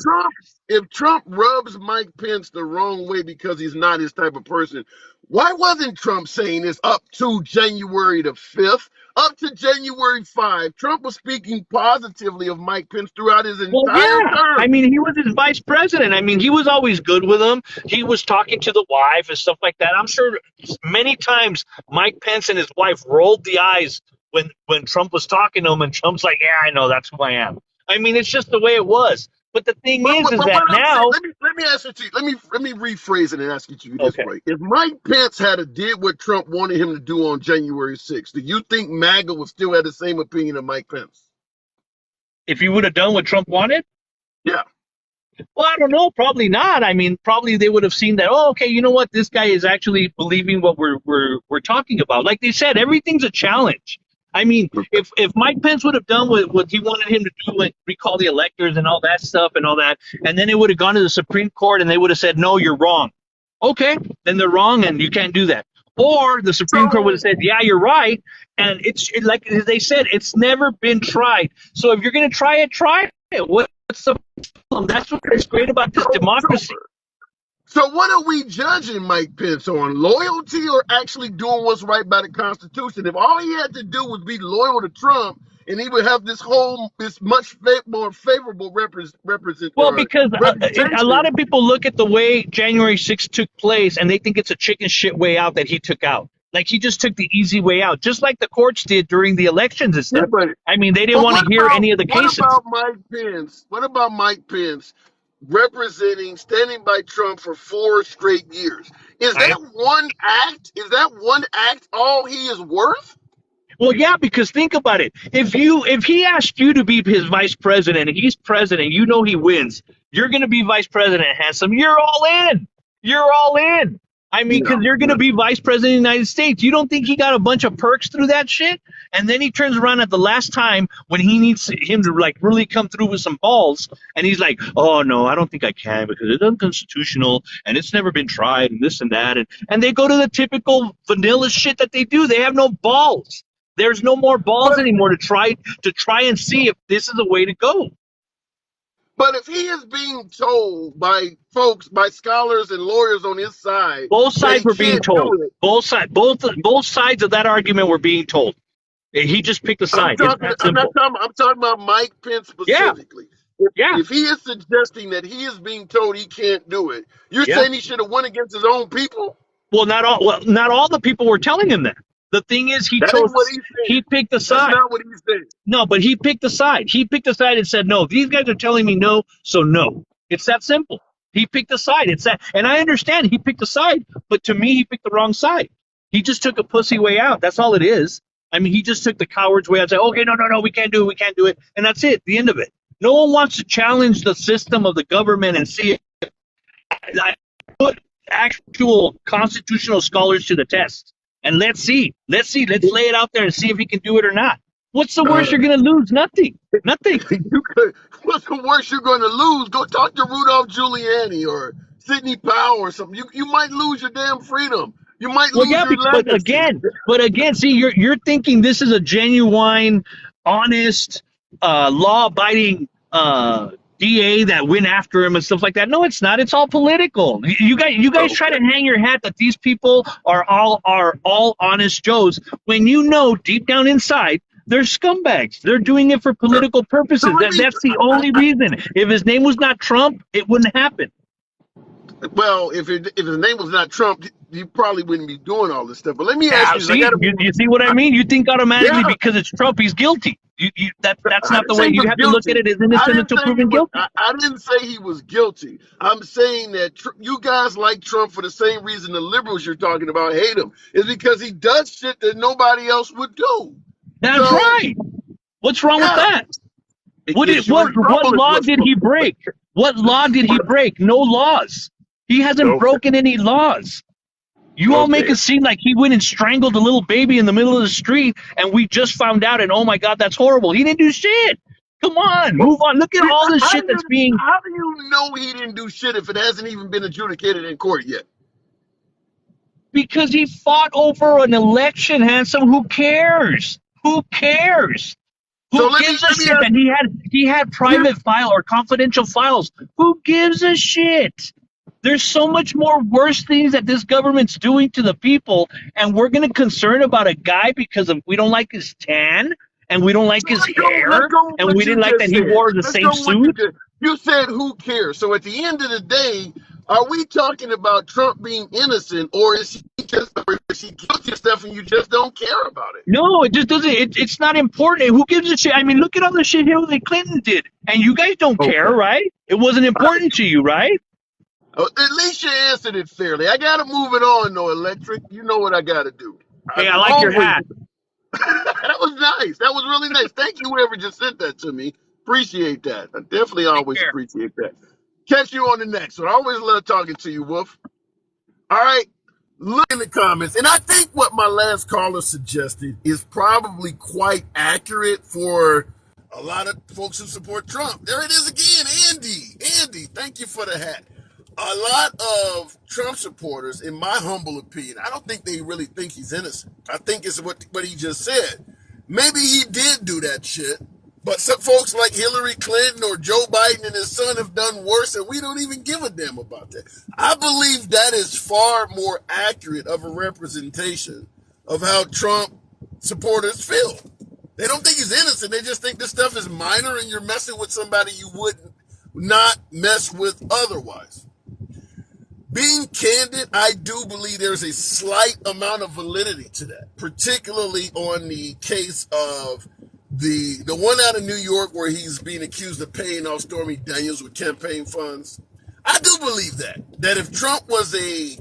If Trump rubs Mike Pence the wrong way because he's not his type of person, why wasn't Trump saying this up to January the 5th? Up to January 5, Trump was speaking positively of Mike Pence throughout his entire term. I mean, he was his vice president. I mean, he was always good with him. He was talking to the wife and stuff like that. I'm sure many times Mike Pence and his wife rolled the eyes when Trump was talking to him, and Trump's like, yeah, I know, that's who I am. I mean, it's just the way it was. But the thing is that now. Let me ask you. Let me rephrase it and ask you this way: if Mike Pence had did what Trump wanted him to do on January 6th, do you think MAGA would still have the same opinion of Mike Pence? If he would have done what Trump wanted? Yeah. Well, I don't know. Probably not. I mean, probably they would have seen that. Oh, okay. You know what? This guy is actually believing what we're talking about. Like they said, everything's a challenge. I mean, if Mike Pence would have done what he wanted him to do, like recall the electors and all that stuff and all that, and then it would have gone to the Supreme Court and they would have said, no, you're wrong. Okay, then they're wrong and you can't do that. Or the Supreme Court would have said, yeah, you're right. And it's like they said, it's never been tried. So if you're going to try it, what's the problem? That's what's great about this democracy. So what are we judging Mike Pence on? Loyalty or actually doing what's right by the Constitution? If all he had to do was be loyal to Trump, and he would have this much more favorable representation. Well, because a lot of people look at the way January 6th took place, and they think it's a chicken shit way out that he took out. Like he just took the easy way out, just like the courts did during the elections and Yeah, stuff. I mean, they didn't but want to hear any of the what cases. about Mike Pence? What about Mike Pence representing, standing by Trump for 4 straight years? Is I that one act? Is that one act all he is worth? Well, yeah, because think about it. If he asked you to be his vice president and he's president, you know he wins. You're going to be vice president, handsome. You're all in. You're all in. I mean, Yeah. because you're going to be vice president of the United States. You don't think he got a bunch of perks through that shit? And then he turns around at the last time when he needs him to like really come through with some balls, and he's like, "Oh no, I don't think I can because it's unconstitutional and it's never been tried and this and that." And they go to the typical vanilla shit that they do. They have no balls. There's no more balls But anymore to try and see if this is a way to go. but if he is being told by folks, by scholars and lawyers on his side Both that sides he were being can't told. do it, Both sides of that argument were being told. He just picked a side. It's that simple. I'm talking about Mike Pence Yeah, specifically. yeah, If he is suggesting that he is being told he can't do it, you're yeah. saying he should have went against his own people? Well, not all the people were telling him that. The thing is, That ain't what he's he saying. picked a That's side. not what he's saying. No, but he picked a side. He picked a side and said, no, these guys are telling me no, so no. It's that simple. He picked a side. It's that, and I understand he picked a side, but to me, he picked the wrong side. He just took a pussy way out. That's all it is. I mean, he just took the coward's way out and said, okay, no, we can't do it. And that's it, the end of it. No one wants to challenge the system of the government and see if I put actual constitutional scholars to the test. And let's see. Let's lay it out there and see if he can do it or not. What's the worst you're going to lose? Nothing. What's the worst you're going to lose? Go talk to Rudolph Giuliani or Sidney Powell or something. You might lose your damn freedom. You might Well, lose yeah, your but legacy. again, see, you're thinking this is a genuine, honest, law-abiding DA that went after him and stuff like that. No, it's not. It's all political. You guys try to hang your hat that these people are all honest Joes when you know deep down inside they're scumbags. They're doing it for political purposes. So let me- That's the only reason. If his name was not Trump, it wouldn't happen. Well, if his name was not Trump, you probably wouldn't be doing all this stuff. But let me ask you, See, you see what I mean? You think automatically Yeah. because it's Trump, he's guilty. That's I not didn't the say way. he You was have to look at guilty. it as I innocent didn't until say he proven was. guilty. I didn't say he was guilty. I'm saying that you guys like Trump for the same reason the liberals you're talking about hate him, is because he does shit that nobody else would do. That's So, right. What's wrong with yeah, that? it What gets you in what trouble. law did he break? What law did he break? No laws. He hasn't Okay. broken any laws. You all make Okay. it seem like he went and strangled a little baby in the middle of the street, and we just found out, and oh my God, that's horrible. He didn't do shit. Come on, move on. Look at all the shit that's being. How do you know he didn't do shit if it hasn't even been adjudicated in court yet? Because he fought over an election, handsome. Who cares? Who cares? So Who let me gives a let me shit ask that he had private file or confidential files? Who gives a shit? There's so much more worse things that this government's doing to the people, and we're gonna concern about a guy because of we don't like his tan and we don't like his let's hair go with and what we you didn't like just that he said. wore the Let's same go with what you suit. just. You said who cares? So at the end of the day, are we talking about Trump being innocent, or is he guilty of stuff and you just don't care about it? No, it just doesn't. It's not important. Who gives a shit? I mean, look at all the shit Hillary Clinton did, and you guys don't care, right? It wasn't important to you, right? At least you answered it fairly. I gotta move it on, though, Electric. You know what I gotta do. Hey, I'm I like your always. hat. That was nice. That was really nice. Thank you, whoever just sent that to me. Appreciate that. I definitely Take always care. appreciate that. Catch you on the next one. I always love talking to you, Wolf. All right. Look in the comments. And I think what my last caller suggested is probably quite accurate for a lot of folks who support Trump. There it is again, Andy. Andy, thank you for the hat. A lot of Trump supporters, in my humble opinion, I don't think they really think he's innocent. I think it's what he just said. Maybe he did do that shit, but some folks like Hillary Clinton or Joe Biden and his son have done worse, and we don't even give a damn about that. I believe that is far more accurate of a representation of how Trump supporters feel. They don't think he's innocent. They just think this stuff is minor and you're messing with somebody you would not mess with otherwise. Being candid, I do believe there's a slight amount of validity to that, particularly on the case of the one out of New York where he's being accused of paying off Stormy Daniels with campaign funds. I do believe that if Trump was a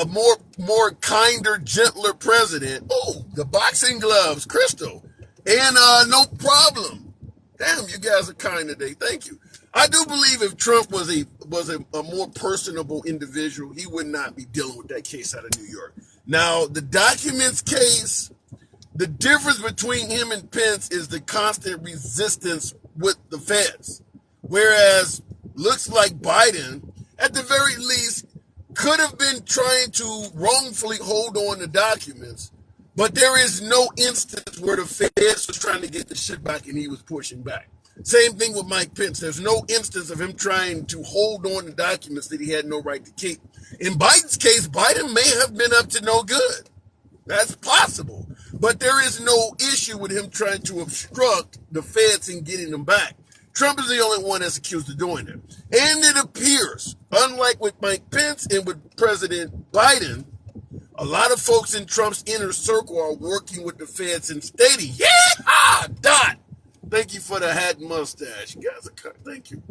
more kinder, gentler president, the boxing gloves, Crystal, and no problem. Damn, you guys are kind today. Thank you. I do believe if Trump was a more personable individual, he would not be dealing with that case out of New York. Now, the documents case, the difference between him and Pence is the constant resistance with the feds. Whereas looks like Biden, at the very least, could have been trying to wrongfully hold on to documents, but there is no instance where the feds was trying to get the shit back and he was pushing back. Same thing with Mike Pence. There's no instance of him trying to hold on to documents that he had no right to keep. In Biden's case, Biden may have been up to no good. That's possible. But there is no issue with him trying to obstruct the feds and getting them back. Trump is the only one that's accused of doing it. And it appears, unlike with Mike Pence and with President Biden, a lot of folks in Trump's inner circle are working with the feds and stating, yeah, Dot. Thank you for the hat and mustache. You guys are thank you.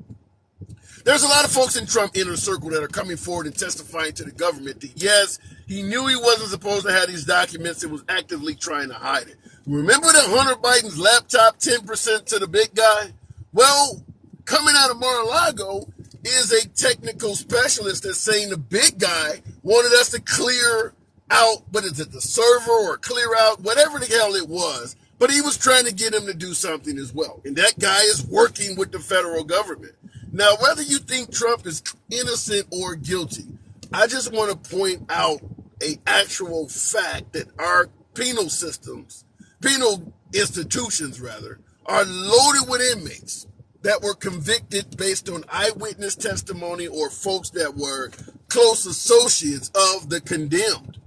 There's a lot of folks in Trump inner circle that are coming forward and testifying to the government that, yes, he knew he wasn't supposed to have these documents and was actively trying to hide it. Remember that Hunter Biden's laptop 10% to the big guy? Well, coming out of Mar-a-Lago is a technical specialist that's saying the big guy wanted us to clear out, what is it, the server or clear out, whatever the hell it was. But he was trying to get him to do something as well. And that guy is working with the federal government. Now, whether you think Trump is innocent or guilty, I just want to point out an actual fact that our penal institutions, are loaded with inmates that were convicted based on eyewitness testimony or folks that were close associates of the condemned.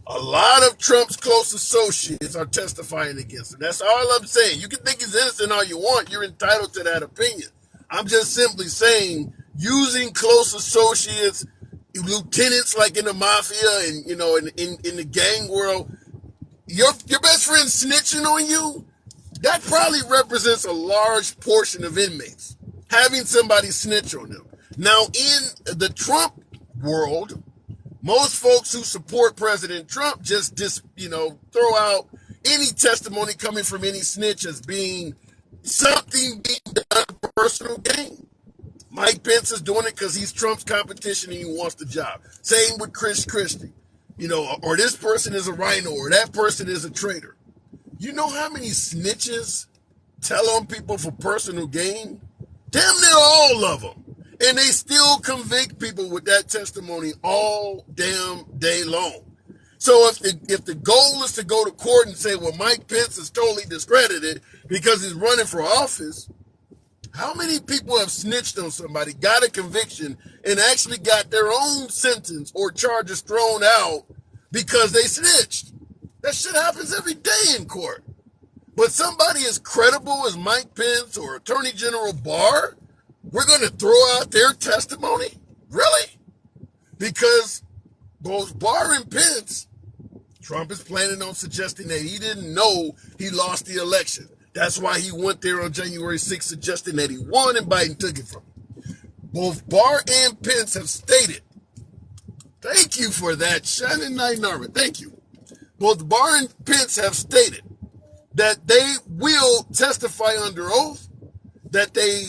A lot of Trump's close associates are testifying against him. That's all I'm saying. You can think he's innocent all you want. You're entitled to that opinion. I'm just simply saying using close associates, lieutenants like in the mafia and, in the gang world, your best friend snitching on you, that probably represents a large portion of inmates, having somebody snitch on them. Now, in the Trump world, most folks who support President Trump just throw out any testimony coming from any snitch as being something being done for personal gain. Mike Pence is doing it because he's Trump's competition and he wants the job. Same with Chris Christie. Or this person is a rhino or that person is a traitor. You know how many snitches tell on people for personal gain? Damn near all of them. And they still convict people with that testimony all damn day long. So if the goal is to go to court and say, well, Mike Pence is totally discredited because he's running for office, how many people have snitched on somebody, got a conviction, and actually got their own sentence or charges thrown out because they snitched? That shit happens every day in court. But somebody as credible as Mike Pence or Attorney General Barr, we're going to throw out their testimony? Really? Because both Barr and Pence, Trump is planning on suggesting that he didn't know he lost the election. That's why he went there on January 6th suggesting that he won and Biden took it from him. Both Barr and Pence have stated, thank you for that, Shannon Knight Armor, thank you. Both Barr and Pence have stated that they will testify under oath that they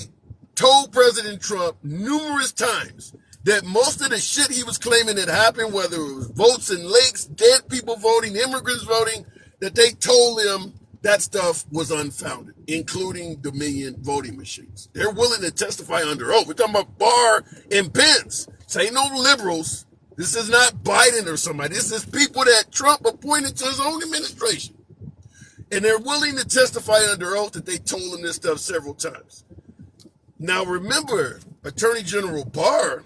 told President Trump numerous times that most of the shit he was claiming had happened, whether it was votes in lakes, dead people voting, immigrants voting, that they told him that stuff was unfounded, including Dominion voting machines. They're willing to testify under oath. We're talking about Barr and Pence. This ain't no liberals. This is not Biden or somebody. This is people that Trump appointed to his own administration. And they're willing to testify under oath that they told him this stuff several times. Now, remember, Attorney General Barr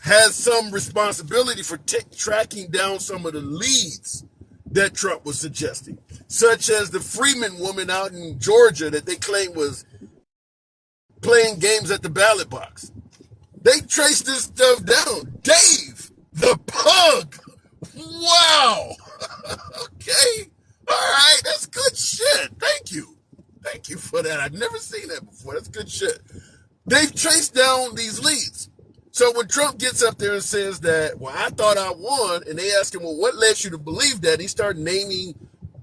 has some responsibility for tracking down some of the leads that Trump was suggesting, such as the Freeman woman out in Georgia that they claim was playing games at the ballot box. They traced this stuff down. Dave, The pug. Wow. Okay. All right. That's good shit. Thank you. Thank you for that. I've never seen that before. That's good shit. They've traced down these leads. So when Trump gets up there and says that, well, I thought I won, and they ask him, well, what led you to believe that? He started naming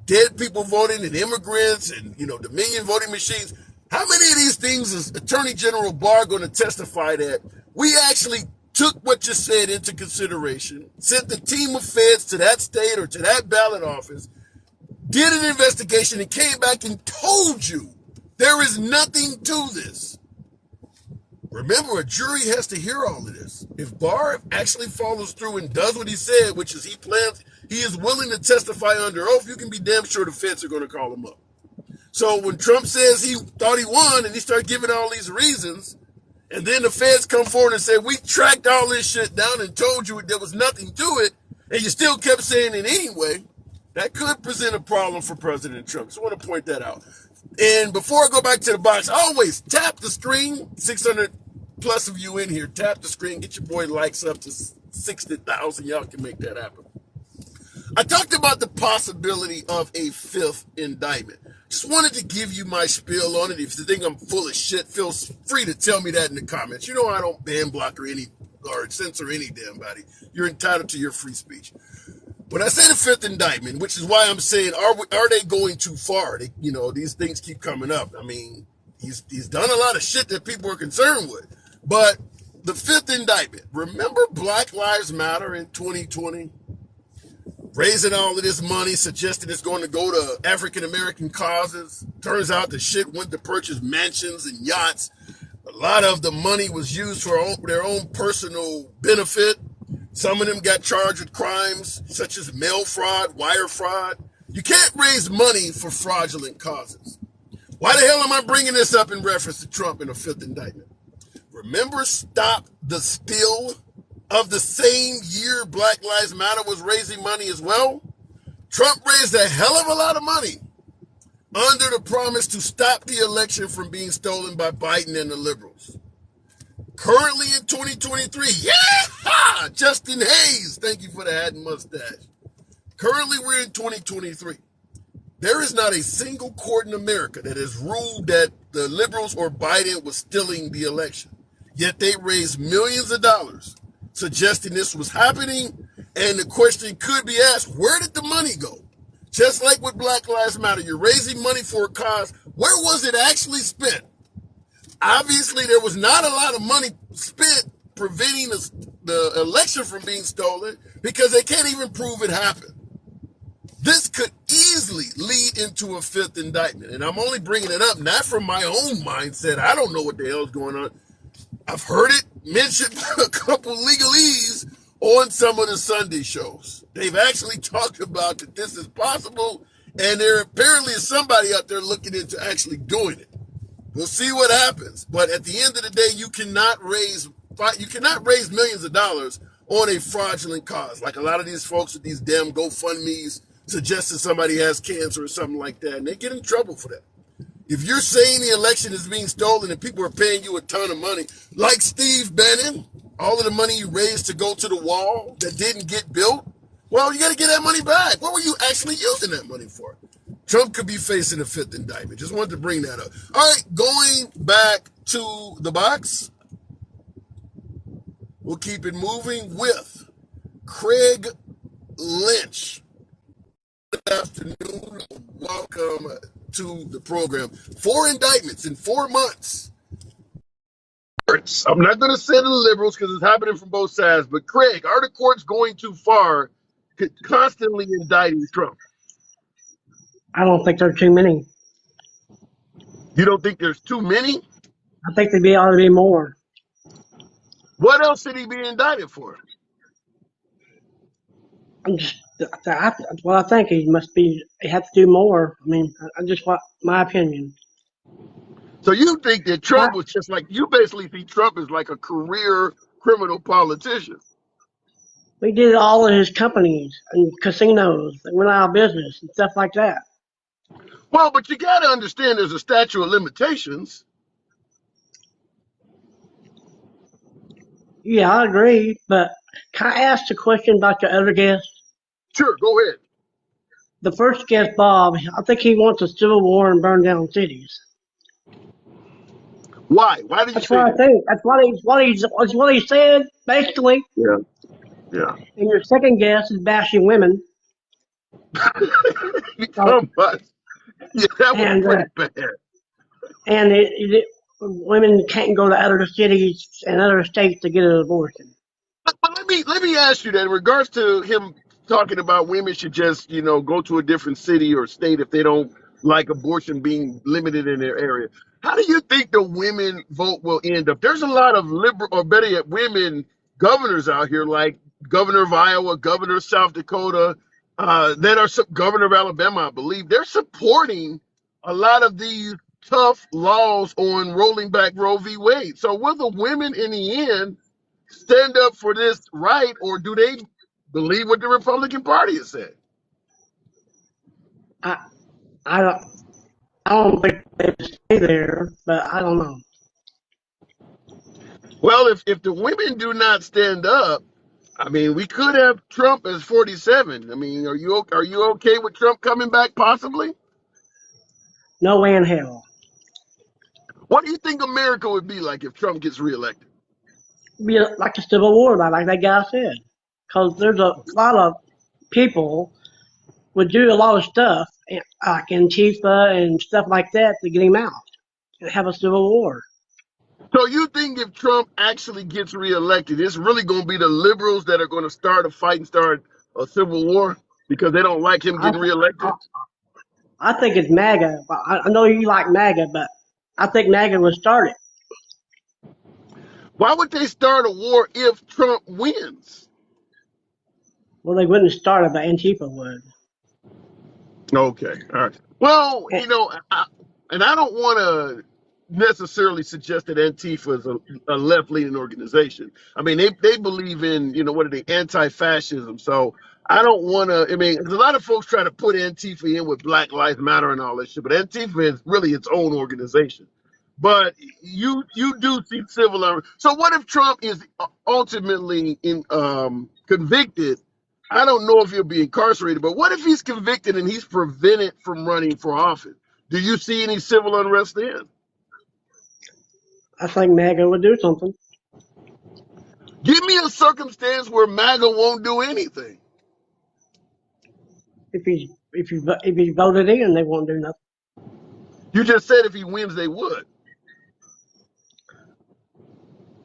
dead people voting and immigrants and, Dominion voting machines. How many of these things is Attorney General Barr going to testify that we actually took what you said into consideration, sent the team of feds to that state or to that ballot office, did an investigation, and came back and told you there is nothing to this? Remember, a jury has to hear all of this. If Barr actually follows through and does what he said, which is he is willing to testify under oath, you can be damn sure the feds are going to call him up. So when Trump says he thought he won and he started giving all these reasons, and then the feds come forward and say, we tracked all this shit down and told you there was nothing to it, and you still kept saying it anyway, that could present a problem for President Trump. So I want to point that out. And before I go back to the box, always tap the screen. 600 plus of you in here. Tap the screen. Get your boy likes up to 60,000. Y'all can make that happen. I talked about the possibility of a fifth indictment. Just wanted to give you my spiel on it. If you think I'm full of shit, feel free to tell me that in the comments. You know I don't ban block or censor any damn body. You're entitled to your free speech. When I say the fifth indictment, which is why I'm saying, are they going too far? These things keep coming up. I mean, he's done a lot of shit that people are concerned with. But the fifth indictment, remember Black Lives Matter in 2020? Raising all of this money, suggesting it's going to go to African-American causes. Turns out the shit went to purchase mansions and yachts. A lot of the money was used for their own personal benefit. Some of them got charged with crimes such as mail fraud, wire fraud. You can't raise money for fraudulent causes. Why the hell am I bringing this up in reference to Trump in a fifth indictment? Remember Stop the Steal of the same year Black Lives Matter was raising money as well? Trump raised a hell of a lot of money under the promise to stop the election from being stolen by Biden and the liberals. Currently in 2023, yeah, Justin Hayes, thank you for the hat and mustache. Currently we're in 2023. There is not a single court in America that has ruled that the liberals or Biden was stealing the election. Yet they raised millions of dollars suggesting this was happening, and the question could be asked, where did the money go? Just like with Black Lives Matter, you're raising money for a cause. Where was it actually spent? Obviously, there was not a lot of money spent preventing the election from being stolen because they can't even prove it happened. This could easily lead into a fifth indictment. And I'm only bringing it up not from my own mindset. I don't know what the hell's going on. I've heard it mentioned by a couple legalese on some of the Sunday shows. They've actually talked about that this is possible, and there apparently is somebody out there looking into actually doing it. We'll see what happens. But at the end of the day, you cannot raise millions of dollars on a fraudulent cause. Like a lot of these folks with these damn GoFundMes suggesting somebody has cancer or something like that, and they get in trouble for that. If you're saying the election is being stolen and people are paying you a ton of money, like Steve Bannon, all of the money you raised to go to the wall that didn't get built, well, you got to get that money back. What were you actually using that money for? Trump could be facing a fifth indictment. Just wanted to bring that up. All right, going back to the box. We'll keep it moving with Craig Lynch. Good afternoon. Welcome to the program. 4 indictments in 4 months. I'm not going to say the liberals because it's happening from both sides, but Craig, are the courts going too far constantly indicting Trump? I don't think there are too many. You don't think there's too many? I think there ought to be more. What else should he be indicted for? I think he have to do more. I mean, my opinion. So you think that Trump was just like, you basically see Trump as like a career criminal politician. We did all of his companies and casinos that went out of business and stuff like that. Well, but you got to understand there's a statute of limitations. Yeah, I agree, but Can I ask a question about your other guest? Sure, go ahead. The first guest, Bob, I think he wants a civil war and burn down cities. Why? Why do you That's say what I that? think. That's what he said, basically. Yeah, yeah. And your second guest is bashing women. So, Come on. Yeah, that was and pretty bad. women can't go to other cities and other states to get an abortion. But let me ask you that in regards to him talking about women should just go to a different city or state if they don't like abortion being limited in their area. How do you think the women vote will end up? There's a lot of liberal, or better yet, women governors out here, like governor of Iowa, governor of South Dakota, that are governor of Alabama, I believe. They're supporting a lot of these tough laws on rolling back Roe v. Wade. So will the women in the end stand up for this right, or do they believe what the Republican Party has said? I I don't I don't think they stay there, but I don't know. Well, if the women do not stand up, I mean, we could have Trump as 47. I mean, are you okay with Trump coming back possibly? No way in hell. What do you think America would be like if Trump gets reelected? Be like a civil war, like that guy said, because there's a lot of people would do a lot of stuff like Antifa and stuff like that to get him out and have a civil war. So you think if Trump actually gets reelected, it's really going to be the liberals that are going to start a fight and start a civil war because they don't like him I getting reelected? I, I think it's MAGA. I know you like MAGA, but I think MAGA would start it. Why would they start a war if Trump wins? Well, they wouldn't start it, but Antifa would. Okay. All right. Well, And and I don't want to necessarily suggest that Antifa is a left-leaning organization. I mean, they believe in, what are they, anti-fascism. So I don't want to, I mean, 'cause a lot of folks try to put Antifa in with Black Lives Matter and all that shit, but Antifa is really its own organization. But you do see civil unrest. So what if Trump is ultimately convicted? I don't know if he'll be incarcerated, but what if he's convicted and he's prevented from running for office? Do you see any civil unrest then? I think MAGA would do something. Give me a circumstance where MAGA won't do anything. If he's voted in, they won't do nothing. You just said if he wins, they would.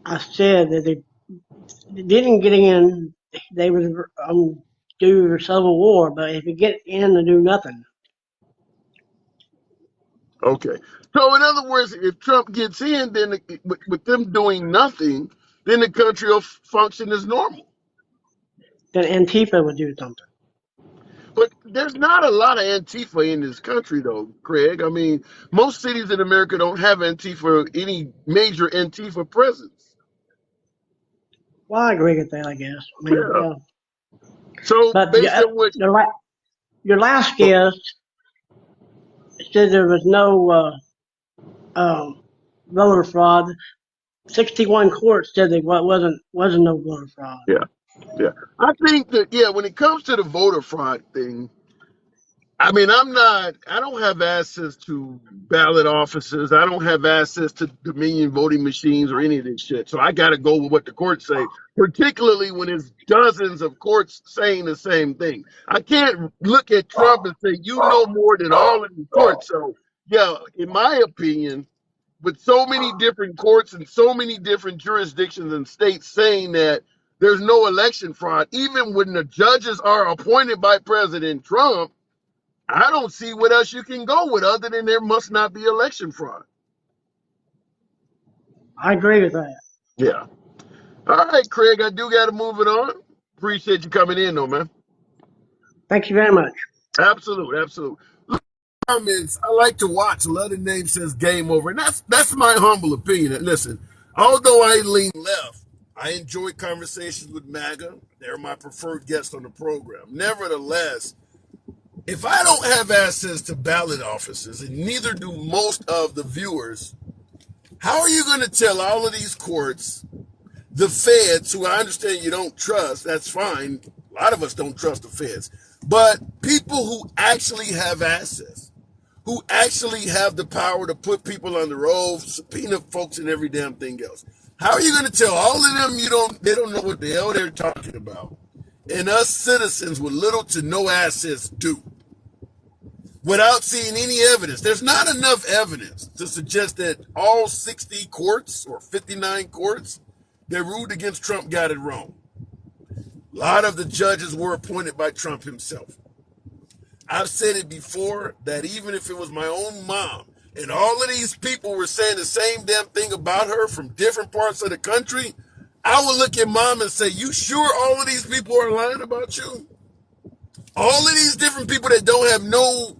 I said that if they didn't get in, they would do a civil war. But if you get in, they do nothing. Okay. So in other words, if Trump gets in, then with them doing nothing, then the country will function as normal. Then Antifa would do something. But there's not a lot of Antifa in this country, though, Craig. I mean, most cities in America don't have Antifa, any major Antifa presence. Well, I agree with that. I guess. I mean, Yeah. yeah. So But based on what, your last guest said there was no voter fraud. 61 courts said there wasn't no voter fraud. yeah, yeah. I think that, yeah, when it comes to the voter fraud thing, I mean, I don't have access to ballot offices. I don't have access to Dominion voting machines or any of this shit. So I got to go with what the courts say, particularly when it's dozens of courts saying the same thing. I can't look at Trump and say, you know more than all of the courts. So, yeah, in my opinion, with so many different courts and so many different jurisdictions and states saying that there's no election fraud, even when the judges are appointed by President Trump, I don't see what else you can go with other than there must not be election fraud. I agree with that. Yeah. All right, Craig, I do got to move it on. Appreciate you coming in, though, man. Thank you very much. Absolute, absolute. Comments I like to watch. A lot of names says game over, and that's my humble opinion. And listen, although I lean left, I enjoy conversations with MAGA. They're my preferred guests on the program. Nevertheless, if I don't have access to ballot offices, and neither do most of the viewers, how are you going to tell all of these courts the feds, who I understand you don't trust, that's fine. A lot of us don't trust the feds. But people who actually have access, who actually have the power to put people on the road, subpoena folks and every damn thing else. How are you going to tell all of them they don't know what the hell they're talking about? And us citizens with little to no access do, without seeing any evidence. There's not enough evidence to suggest that all 60 courts or 59 courts that ruled against Trump got it wrong. A lot of the judges were appointed by Trump himself. I've said it before that even if it was my own mom and all of these people were saying the same damn thing about her from different parts of the country, I would look at mom and say, you sure all of these people are lying about you? All of these different people that don't have no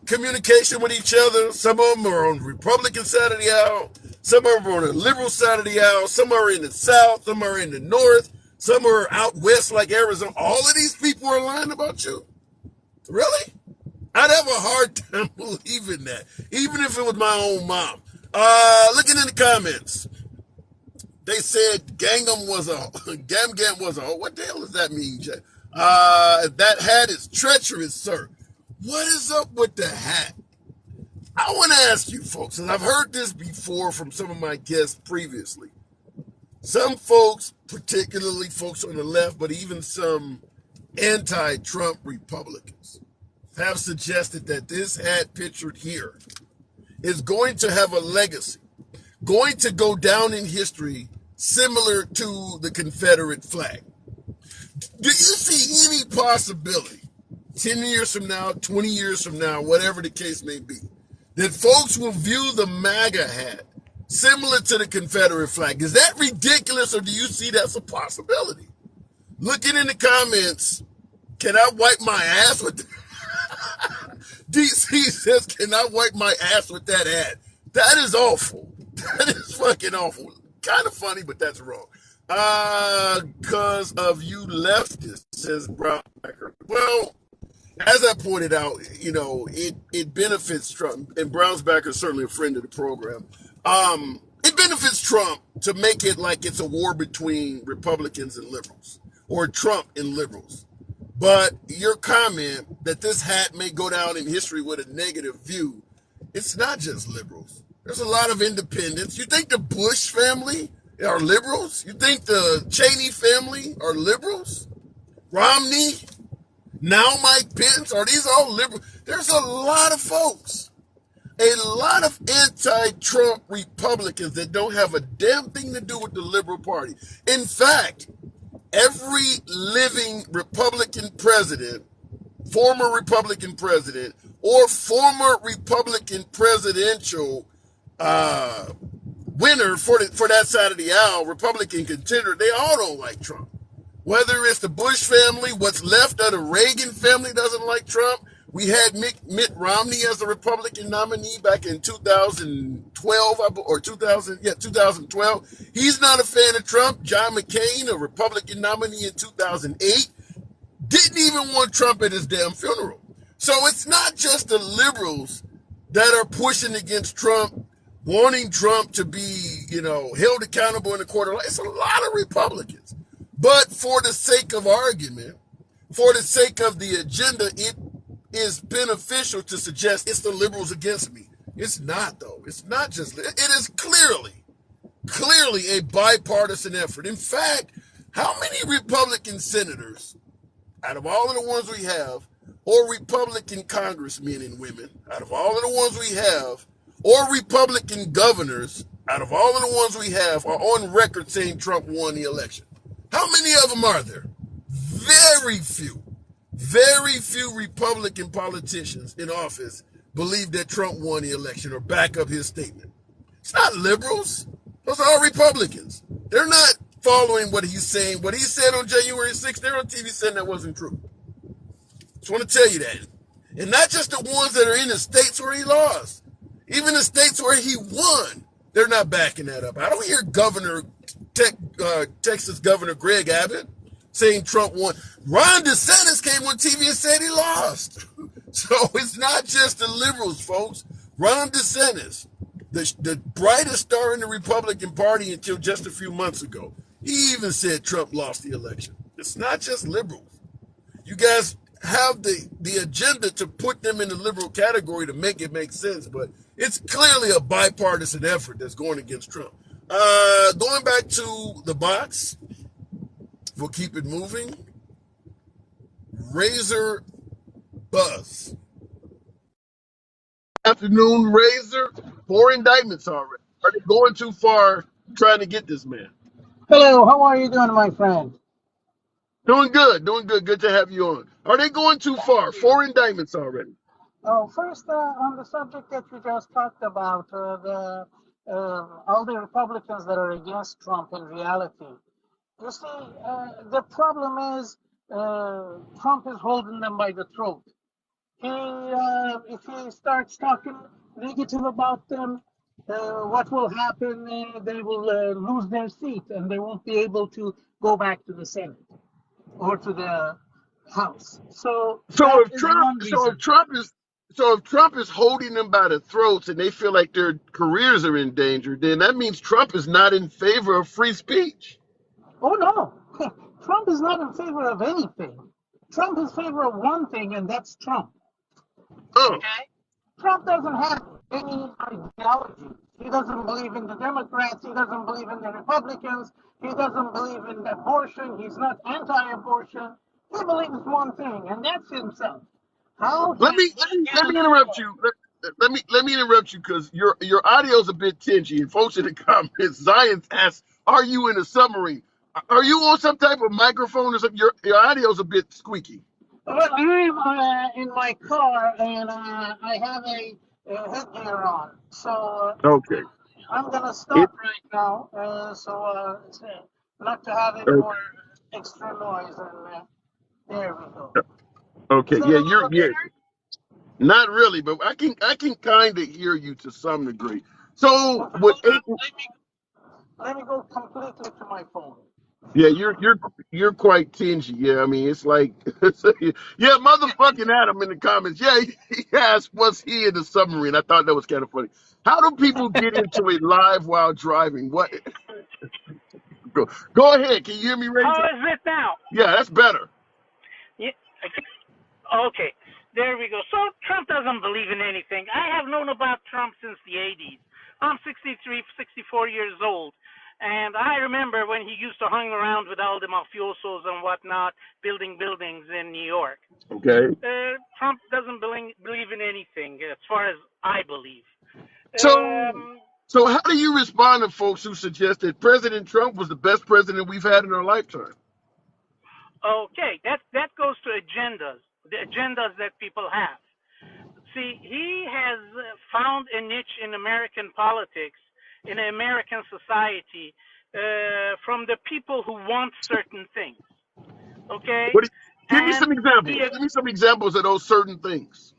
communication with each other. Some of them are on the Republican side of the aisle. Some of them are on the liberal side of the aisle. Some are in the South. Some are in the North. Some are out west like Arizona. All of these people are lying about you? Really? I'd have a hard time believing that, even if it was my own mom. Looking in the comments, they said Gam was a, what the hell does that mean, Jay? That hat is treacherous, sir. What is up with the hat? I want to ask you folks, and I've heard this before from some of my guests previously. Some folks, particularly folks on the left, but even some anti-Trump Republicans, have suggested that this hat pictured here is going to have a legacy, going to go down in history similar to the Confederate flag. Do you see any possibility, 10 years from now, 20 years from now, whatever the case may be, that folks will view the MAGA hat similar to the Confederate flag? Is that ridiculous, or do you see that's a possibility? Looking in the comments, can I wipe my ass with DC says, can I wipe my ass with that hat? That is awful. That is fucking awful. Kind of funny, but that's wrong. Because of you leftists, says Brownbacker. Well, as I pointed out, you know, it benefits Trump, and Brownsbacker is certainly a friend of the program. It benefits Trump to make it like it's a war between Republicans and liberals, or Trump and liberals. But your comment that this hat may go down in history with a negative view, it's not just liberals. There's a lot of independents. You think the Bush family are liberals? You think the Cheney family are liberals? Romney? Now Mike Pence? Are these all liberals? There's a lot of folks, a lot of anti-Trump Republicans that don't have a damn thing to do with the liberal party. In fact, every living Republican president, former Republican president, or former Republican presidential winner for that side of the aisle, Republican contender, they all don't like Trump. Whether it's the Bush family, what's left of the Reagan family doesn't like Trump. We had Mitt Romney as the Republican nominee back in 2012, or 2012. He's not a fan of Trump. John McCain, a Republican nominee in 2008, didn't even want Trump at his damn funeral. So it's not just the liberals that are pushing against Trump, wanting Trump to be, you know, held accountable in the court of law. It's a lot of Republicans. But for the sake of argument, for the sake of the agenda, it is beneficial to suggest it's the liberals against me. It's not, though. It's not just, it is clearly a bipartisan effort. In fact, how many Republican senators, out of all of the ones we have, or Republican congressmen and women, out of all of the ones we have, or Republican governors, out of all of the ones we have, are on record saying Trump won the election? How many of them are there? Very few. Very few Republican politicians in office believe that Trump won the election or back up his statement. It's not liberals. Those are all Republicans. They're not following what he's saying. What he said on January 6th, they're on TV saying that wasn't true. Just want to tell you that. And not just the ones that are in the states where he lost. Even the states where he won, they're not backing that up. I don't hear Texas Governor Greg Abbott saying Trump won. Ron DeSantis came on TV and said he lost. So it's not just the liberals, folks. Ron DeSantis, the brightest star in the Republican Party until just a few months ago. He even said Trump lost the election. It's not just liberals. You guys have the agenda to put them in the liberal category to make it make sense, but it's clearly a bipartisan effort that's going against Trump. Going back to the box, we'll keep it moving. Razor Buzz. Afternoon, Razor. 4 indictments already. Are they going too far trying to get this man? Hello, how are you doing, my friend? Doing good, doing good. Good to have you on. Are they going too Thank far? you. 4 indictments already. Oh, first, on the subject that we just talked about, all the Republicans that are against Trump in reality. You see, the problem is Trump is holding them by the throat. If he starts talking negative about them, what will happen? They will lose their seat and they won't be able to go back to the Senate or to the House. So So that if is Trump, one so if reason. Trump is, so if Trump is holding them by the throats and they feel like their careers are in danger, then that means Trump is not in favor of free speech. Oh no, Trump is not in favor of anything. Trump is in favor of one thing, and that's Trump. Oh, Okay? Trump doesn't have any ideology. He doesn't believe in the Democrats. He doesn't believe in the Republicans. He doesn't believe in abortion. He's not anti-abortion. He believes one thing, and that's himself. How he let me let will me get let me interrupt elected. you. Let me interrupt you because your audio's a bit tingy. And folks in the comments, Zion asks, "Are you in a submarine? Are you on some type of microphone or something? Your audio's a bit squeaky." Well, I'm in my car and I have a headgear on, so Okay. I'm gonna It stop right now, not to have any okay. more extra noise. And there we go. Is Okay. that Yeah, a you're little yeah. better? Not really, but I can kind of hear you to some degree. So what? Hold on, let me go completely to my phone. Yeah, you're quite tingy. Yeah, I mean it's like yeah, motherfucking Adam in the comments. Yeah, he asked, "Was he in the submarine?" I thought that was kind of funny. How do people get into it live while driving? What? Go ahead. Can you hear me, How Razor? is it now? Yeah, that's better. Yeah, okay, there we go. So Trump doesn't believe in anything. I have known about Trump since the 80s. I'm 63, 64 years old. And I remember when he used to hang around with all the mafiosos and whatnot, building buildings in New York. Okay. Trump doesn't believe in anything, as far as I believe. So Um, so how do you respond to folks who suggest that President Trump was the best president we've had in our lifetime? okay, that goes to agendas, the agendas that people have. See, he has found a niche in American politics, in American society, from the people who want certain things. Okay, What? Give me and some he, examples. Give me some examples of those certain things.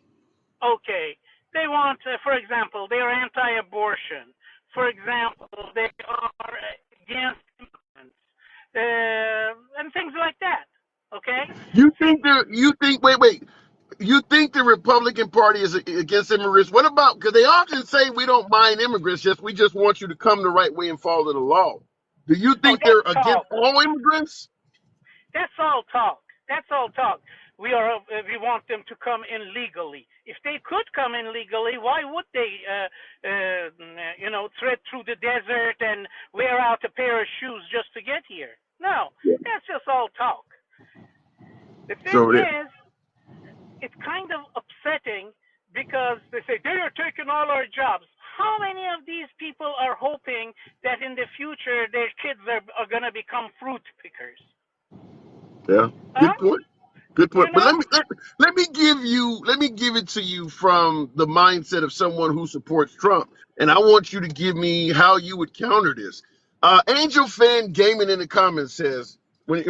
okay, they want, for example, they are anti-abortion. For example, they are against immigrants, and things like that. Okay, see, Wait. You think the Republican Party is against immigrants? What about, because they often say we don't mind immigrants, just we just want you to come the right way and follow the law. Do you oh, think they're that's against talk. all immigrants? That's all talk. That's all talk. We want them to come in legally. If they could come in legally, why would they, tread through the desert and wear out a pair of shoes just to get here? No, Yeah. that's just all talk. The thing So that, is, it's kind of upsetting because they say they are taking all our jobs. How many of these people are hoping that in the future their kids are going to become fruit pickers? yeah, Huh? good point. Good You point. But know? let me give it to you from the mindset of someone who supports Trump, and I want you to give me how you would counter this. Angel Fan Gaming in the comments says, when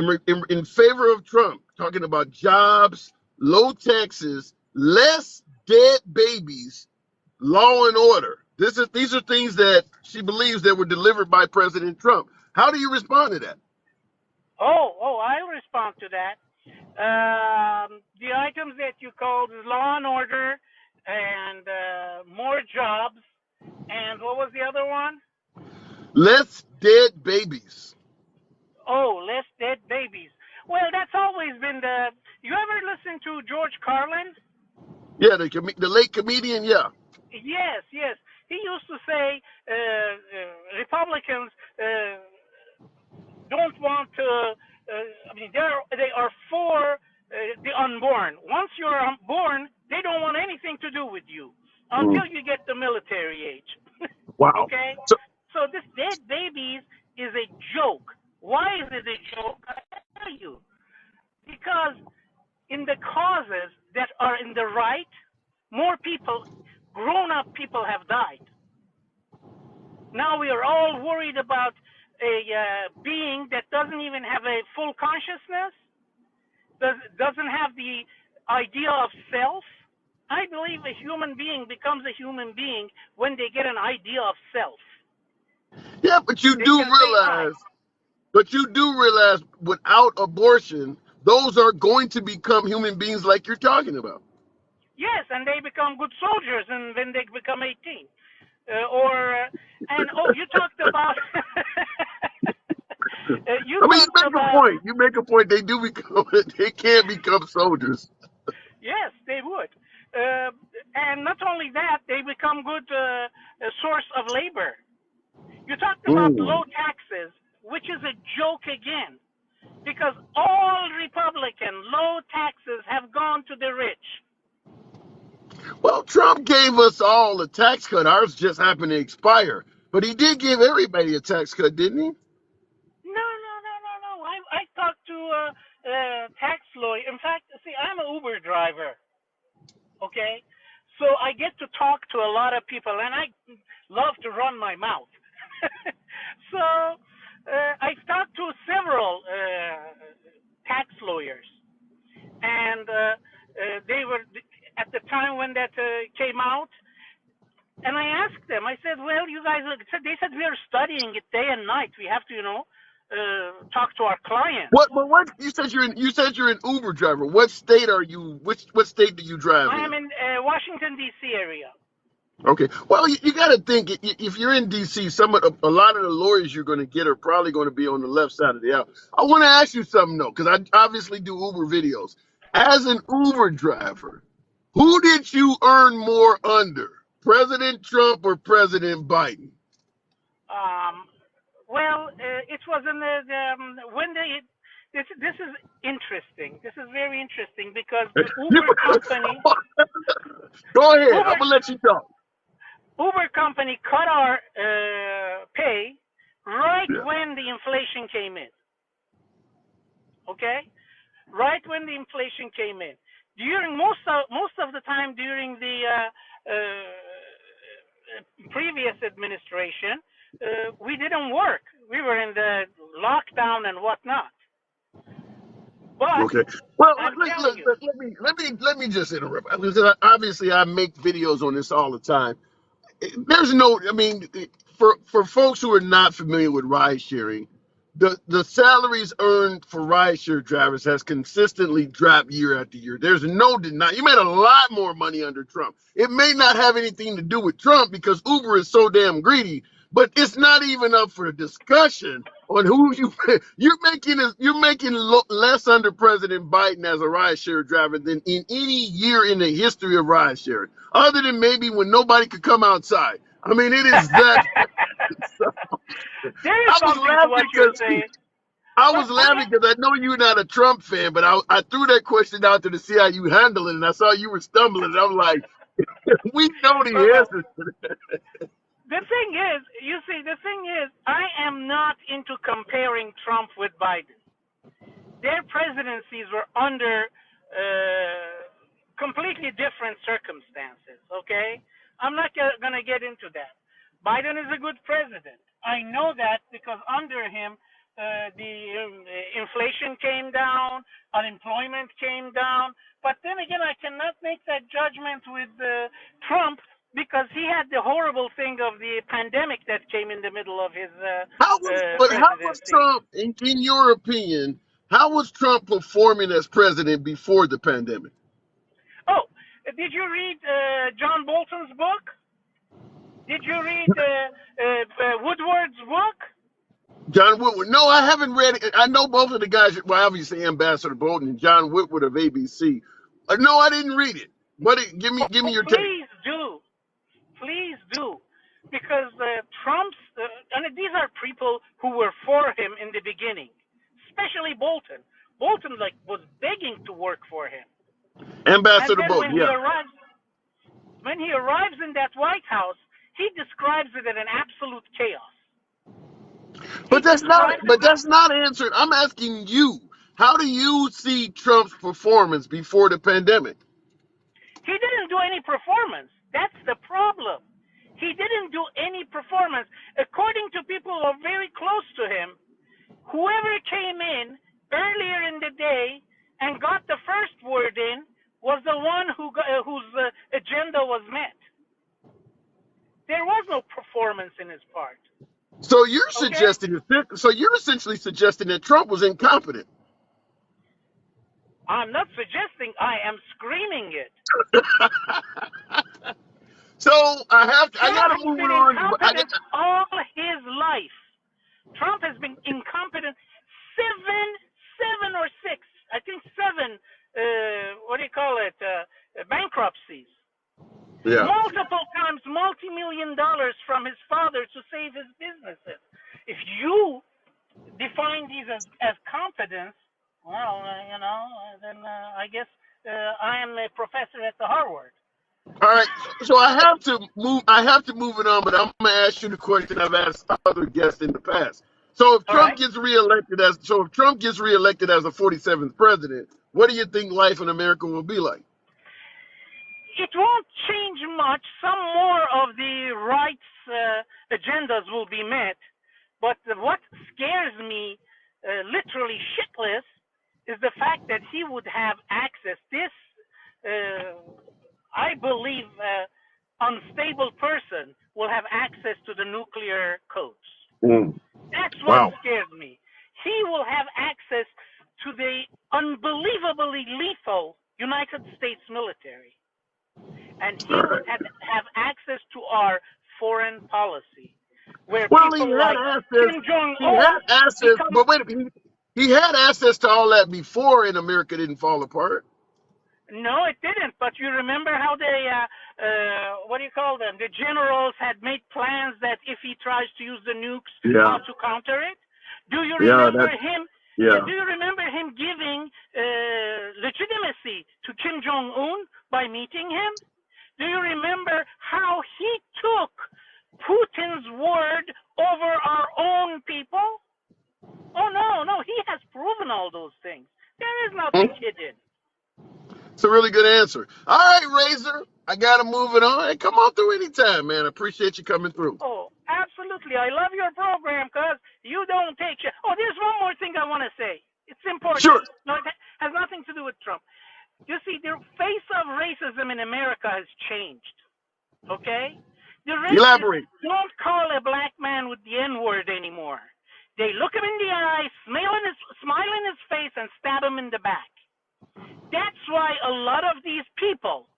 in favor of Trump, talking about jobs, low taxes, less dead babies, law and order. These are things that she believes that were delivered by President Trump. How do you respond to that? I'll respond to that. The items that you called is law and order and more jobs. And what was the other one? Less dead babies. Oh, less dead babies. Well, that's always been the. You ever listen to George Carlin? Yeah, the late comedian. Yeah. Yes, yes. He used to say Republicans don't want to. They are for the unborn. Once you're born, they don't want anything to do with you Mm. until you get the military age. Wow. Okay, So, so this dead babies is a joke. Why is it a joke? I tell you, because in the causes that are in the right, more people, grown-up people, have died. Now we are all worried about a being that doesn't even have a full consciousness, doesn't have the idea of self. I believe a human being becomes a human being when they get an idea of self. yeah, but you They do can say I. realize, without abortion, those are going to become human beings like you're talking about. Yes, and they become good soldiers, and when they become 18, and oh, you talked about you I mean, you talked make a about point. You make a point. They do become. They can become soldiers. yes, they would, uh, and not only that, they become good source of labor. You talked about Mm. low taxes, which is a joke again, because all Republican low taxes have gone to the rich. Well, Trump gave us all a tax cut. Ours just happened to expire, but he did give everybody a tax cut, didn't he? No, no, no, no, no. I talked to a tax lawyer. In fact, see, I'm an Uber driver. Okay, so I get to talk to a lot of people, and I love to run my mouth. So I've talked to several tax lawyers, and they were at the time when that came out. And I asked them. I said, "Well, you guys," they said, "We are studying it day and night. We have to, talk to our clients." What you said you're an Uber driver. What state are you? What state do you drive I am in? in Washington D.C. area. Okay. Well, you got to think if you're in DC, a lot of the lawyers you're going to get are probably going to be on the left side of the aisle. I want to ask you something though, because I obviously do Uber videos. As an Uber driver, who did you earn more under, President Trump or President Biden? Um, well, it was in when they. This is interesting. This is very interesting because the You- Go ahead. I'm Uber gonna let you talk. Uber company cut our pay right Yeah. when the inflation came in. Okay, right when the inflation came in. During most of the time during the previous administration, we didn't work. We were in the lockdown and whatnot. But Okay. Well, I'm telling look, you, let me just interrupt. Because obviously, I make videos on this all the time. There's no, I mean, for folks who are not familiar with ride sharing, the salaries earned for rideshare drivers has consistently dropped year after year. There's no denying. You made a lot more money under Trump. It may not have anything to do with Trump because Uber is so damn greedy, but it's not even up for discussion on who you you're making less under President Biden as a rideshare driver than in any year in the history of rideshare, other than maybe when nobody could come outside. I mean, it is that. there is I was something to what laughing you're because saying. I But was laughing because I know you're not a Trump fan, but I threw that question out there to see how you handle it, and I saw you were stumbling, and I'm like, we know well, the well, answer to that. the thing is, you see, the thing is, I am not into comparing Trump with Biden. Their presidencies were under completely different circumstances. Okay, I'm not going to get into that. Biden is a good president. I know that because under him, the inflation came down, unemployment came down. But then again, I cannot make that judgment with Trump because he had the horrible thing of the pandemic that came in the middle of his How was presidency. Trump, in your opinion, how was Trump performing as president before the pandemic? Oh, did you read John Bolton's book? Did you read Woodward's book? John Woodward. No, I haven't read it. I know both of the guys. Well, obviously Ambassador Bolton and John Woodward of ABC. No, I didn't read it. But give me Oh, your take. please do. Please do. Because Trump's, and these are people who were for him in the beginning, especially Bolton. Bolton was begging to work for him. And Ambassador then Bolton, yeah. when he arrives in that White House, he describes it as an absolute chaos. He But describes it. that's not answered. I'm asking you, how do you see Trump's performance before the pandemic? He didn't do any performance. That's the problem. He didn't do any performance. According to people who are very close to him, whoever came in earlier in the day and got the first word in was the one whose agenda was met. There was no performance in his part. So you're Okay? suggesting, so you're essentially suggesting that Trump was incompetent. I'm not suggesting, I am screaming it. So I Trump gotta has move been it on. incompetent all his life. Trump has been incompetent seven or six, I think seven, bankruptcies. Yeah. Multiple times, multi-million dollars from his father to save his businesses. If you define these as competence, well, then I guess I am a professor at the Harvard. All right. So I have to move. I have to move it on, but I'm going to ask you the question I've asked other guests in the past. So if All Trump right? gets reelected as the 47th president, what do you think life in America will be like? It won't change much. Some more of the rights agendas will be met. But what scares me literally shitless is the fact that he would have access. This, I believe, unstable person will have access to the nuclear codes. Mm. That's what Wow. scares me. He will have access to the unbelievably lethal United States military. And he All would right. have access to our foreign policy, where Well, he people had like access. Kim Jong He Un had access, become. but wait a minute. He had access to all that before, and America didn't fall apart. No, it didn't. But you remember how they, what do you call them? The generals had made plans that if he tries to use the nukes, Yeah. how to counter it. Do you Yeah. remember him? Yeah. Yeah. Do you remember him giving legitimacy to Kim Jong Un by meeting him? Do you remember how he took Putin's word over our own people? Oh, no, he has proven all those things. There is nothing hidden. It's a really good answer. All right, Razor. I got to move it on. Hey, come on through anytime, man. I appreciate you coming through. Oh, absolutely. I love your program because you don't take shit. Oh, there's one more thing I want to say. It's important. Sure. No, it has nothing to do with Trump. You see, the face of racism in America has changed. Okay? The racists Elaborate. don't call a black man with the N-word anymore. They look him in the eye, smile in his face, and stab him in the back. That's why a lot of these people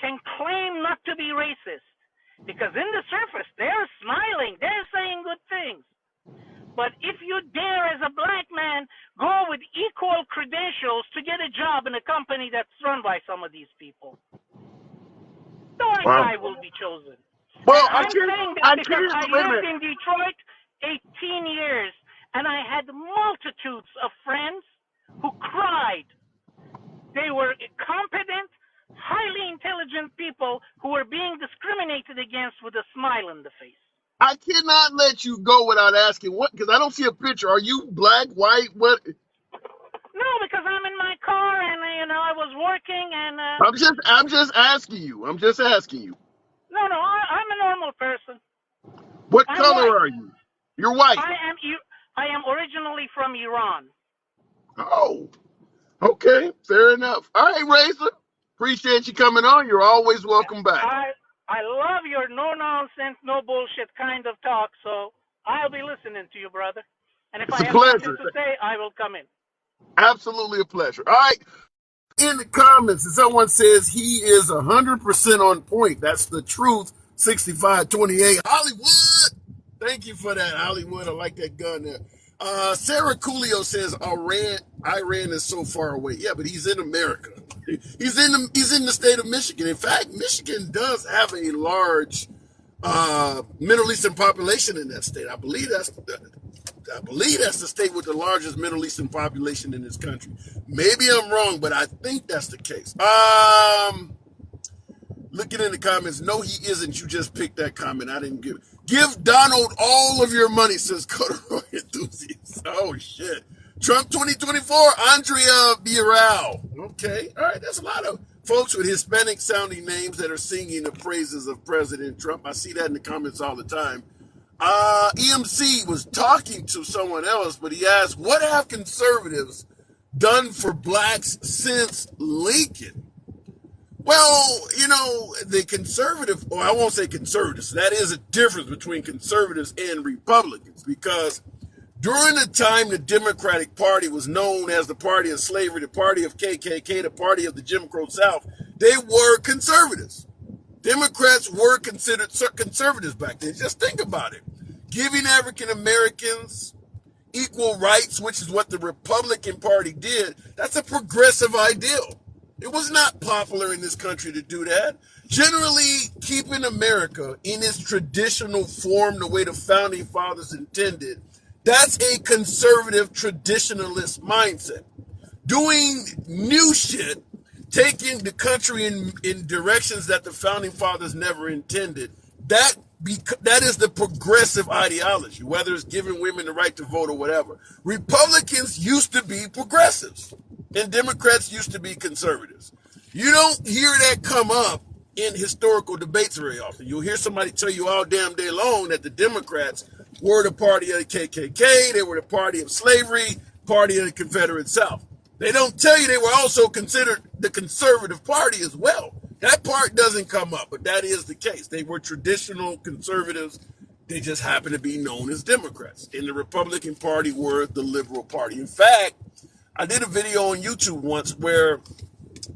can claim not to be racist. Because in the surface, they're smiling, they're saying good things. But if you dare, as a black man, go with equal credentials to get a job in a company that's run by some of these people, the white guy will be chosen. Well, And I'm saying that because I wait a lived minute. in Detroit 18 years, and I had multitudes of friends who cried. They were competent, highly intelligent people who were being discriminated against with a smile on the face. I cannot let you go without asking what, because I don't see a picture. Are you black, white, what? No, because I'm in my car and I was working and I'm just asking you. I'm just asking you. no, I'm a normal person. What I'm color white. are you? You're white. I am originally from Iran. Oh, okay, fair enough. All right, Razor. Appreciate you coming on. You're always welcome back. I love your no nonsense, no bullshit kind of talk, so I'll be listening to you, brother. And if It's I a have something pleasure. to say, I will come in. Absolutely a pleasure. All right. In the comments, and someone says he is 100% on point. That's the truth. 6528 Hollywood. Thank you for that, Hollywood. I like that gun there. Sarah Coolio says Iran is so far away. Yeah, but he's in America. He's in the state of Michigan. In fact, Michigan does have a large Middle Eastern population in that state. I believe that's the state with the largest Middle Eastern population in this country. Maybe I'm wrong, but I think that's the case. Looking in the comments, no, he isn't. You just picked that comment. I didn't give it. Give Donald all of your money, says corduroy enthusiast. Oh, shit. Trump 2024, Andrea Biral. Okay, all right. There's a lot of folks with Hispanic-sounding names that are singing the praises of President Trump. I see that in the comments all the time. EMC was talking to someone else, but he asked, what have conservatives done for blacks since Lincoln? Well, the conservative, or I won't say conservatives, that is a difference between conservatives and Republicans, because during the time the Democratic Party was known as the party of slavery, the party of KKK, the party of the Jim Crow South, they were conservatives. Democrats were considered conservatives back then. Just think about it. Giving African Americans equal rights, which is what the Republican Party did, that's a progressive ideal. It was not popular in this country to do that. Generally, keeping America in its traditional form, the way the founding fathers intended, that's a conservative traditionalist mindset. Doing new shit, taking the country in directions that the founding fathers never intended, that is the progressive ideology, whether it's giving women the right to vote or whatever. Republicans used to be progressives, and Democrats used to be conservatives. You don't hear that come up in historical debates very often. You'll hear somebody tell you all damn day long that the Democrats were the party of the KKK, they were the party of slavery, party of the Confederate South. They don't tell you they were also considered the conservative party as well. That part doesn't come up, but that is the case. They were traditional conservatives. They just happen to be known as Democrats. And the Republican Party were the liberal party. In fact, I did a video on YouTube once where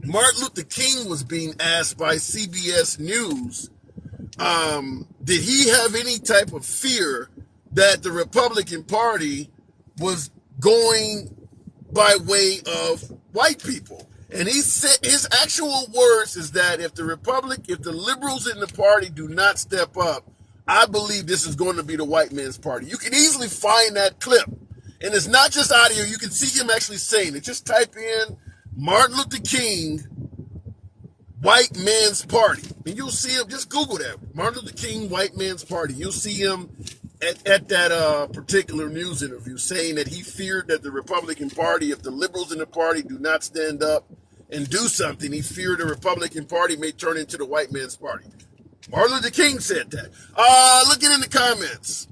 Martin Luther King was being asked by CBS News, did he have any type of fear that the Republican Party was going by way of white people? And he said, his actual words is that if the liberals in the party do not step up, I believe this is going to be the white man's party. You can easily find that clip. And it's not just audio. You can see him actually saying it. Just type in Martin Luther King, white man's party. And you'll see him. Just Google that. Martin Luther King, white man's party. You'll see him at that particular news interview saying that he feared that the Republican Party, if the liberals in the party do not stand up and do something, he feared the Republican Party may turn into the white man's party. Martin Luther King said that. Looking in the comments.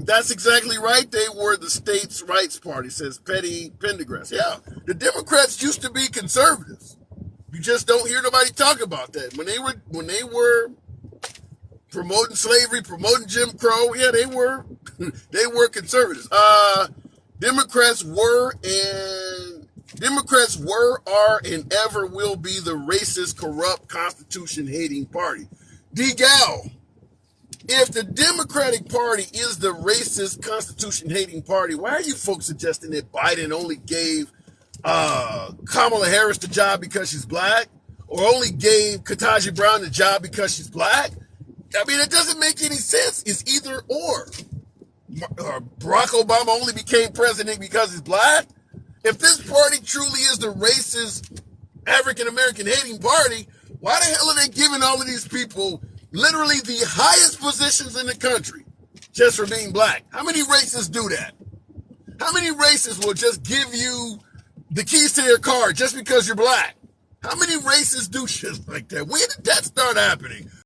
That's exactly right. They were the states' rights party, says Petty Pendergrass. Yeah, the Democrats used to be conservatives. You just don't hear nobody talk about that. When they were promoting slavery, promoting Jim Crow, yeah, they were conservatives. Democrats were, are, and ever will be the racist, corrupt, Constitution-hating party. D-Gal, if the Democratic Party is the racist, Constitution-hating party, why are you folks suggesting that Biden only gave Kamala Harris the job because she's black, or only gave Ketanji Brown the job because she's black? I mean, it doesn't make any sense. It's either or. Barack Obama only became president because he's black? If this party truly is the racist, African-American hating party, why the hell are they giving all of these people literally the highest positions in the country just for being black? How many racists do that? How many racists will just give you the keys to their car just because you're black? How many racists do shit like that? When did that start happening?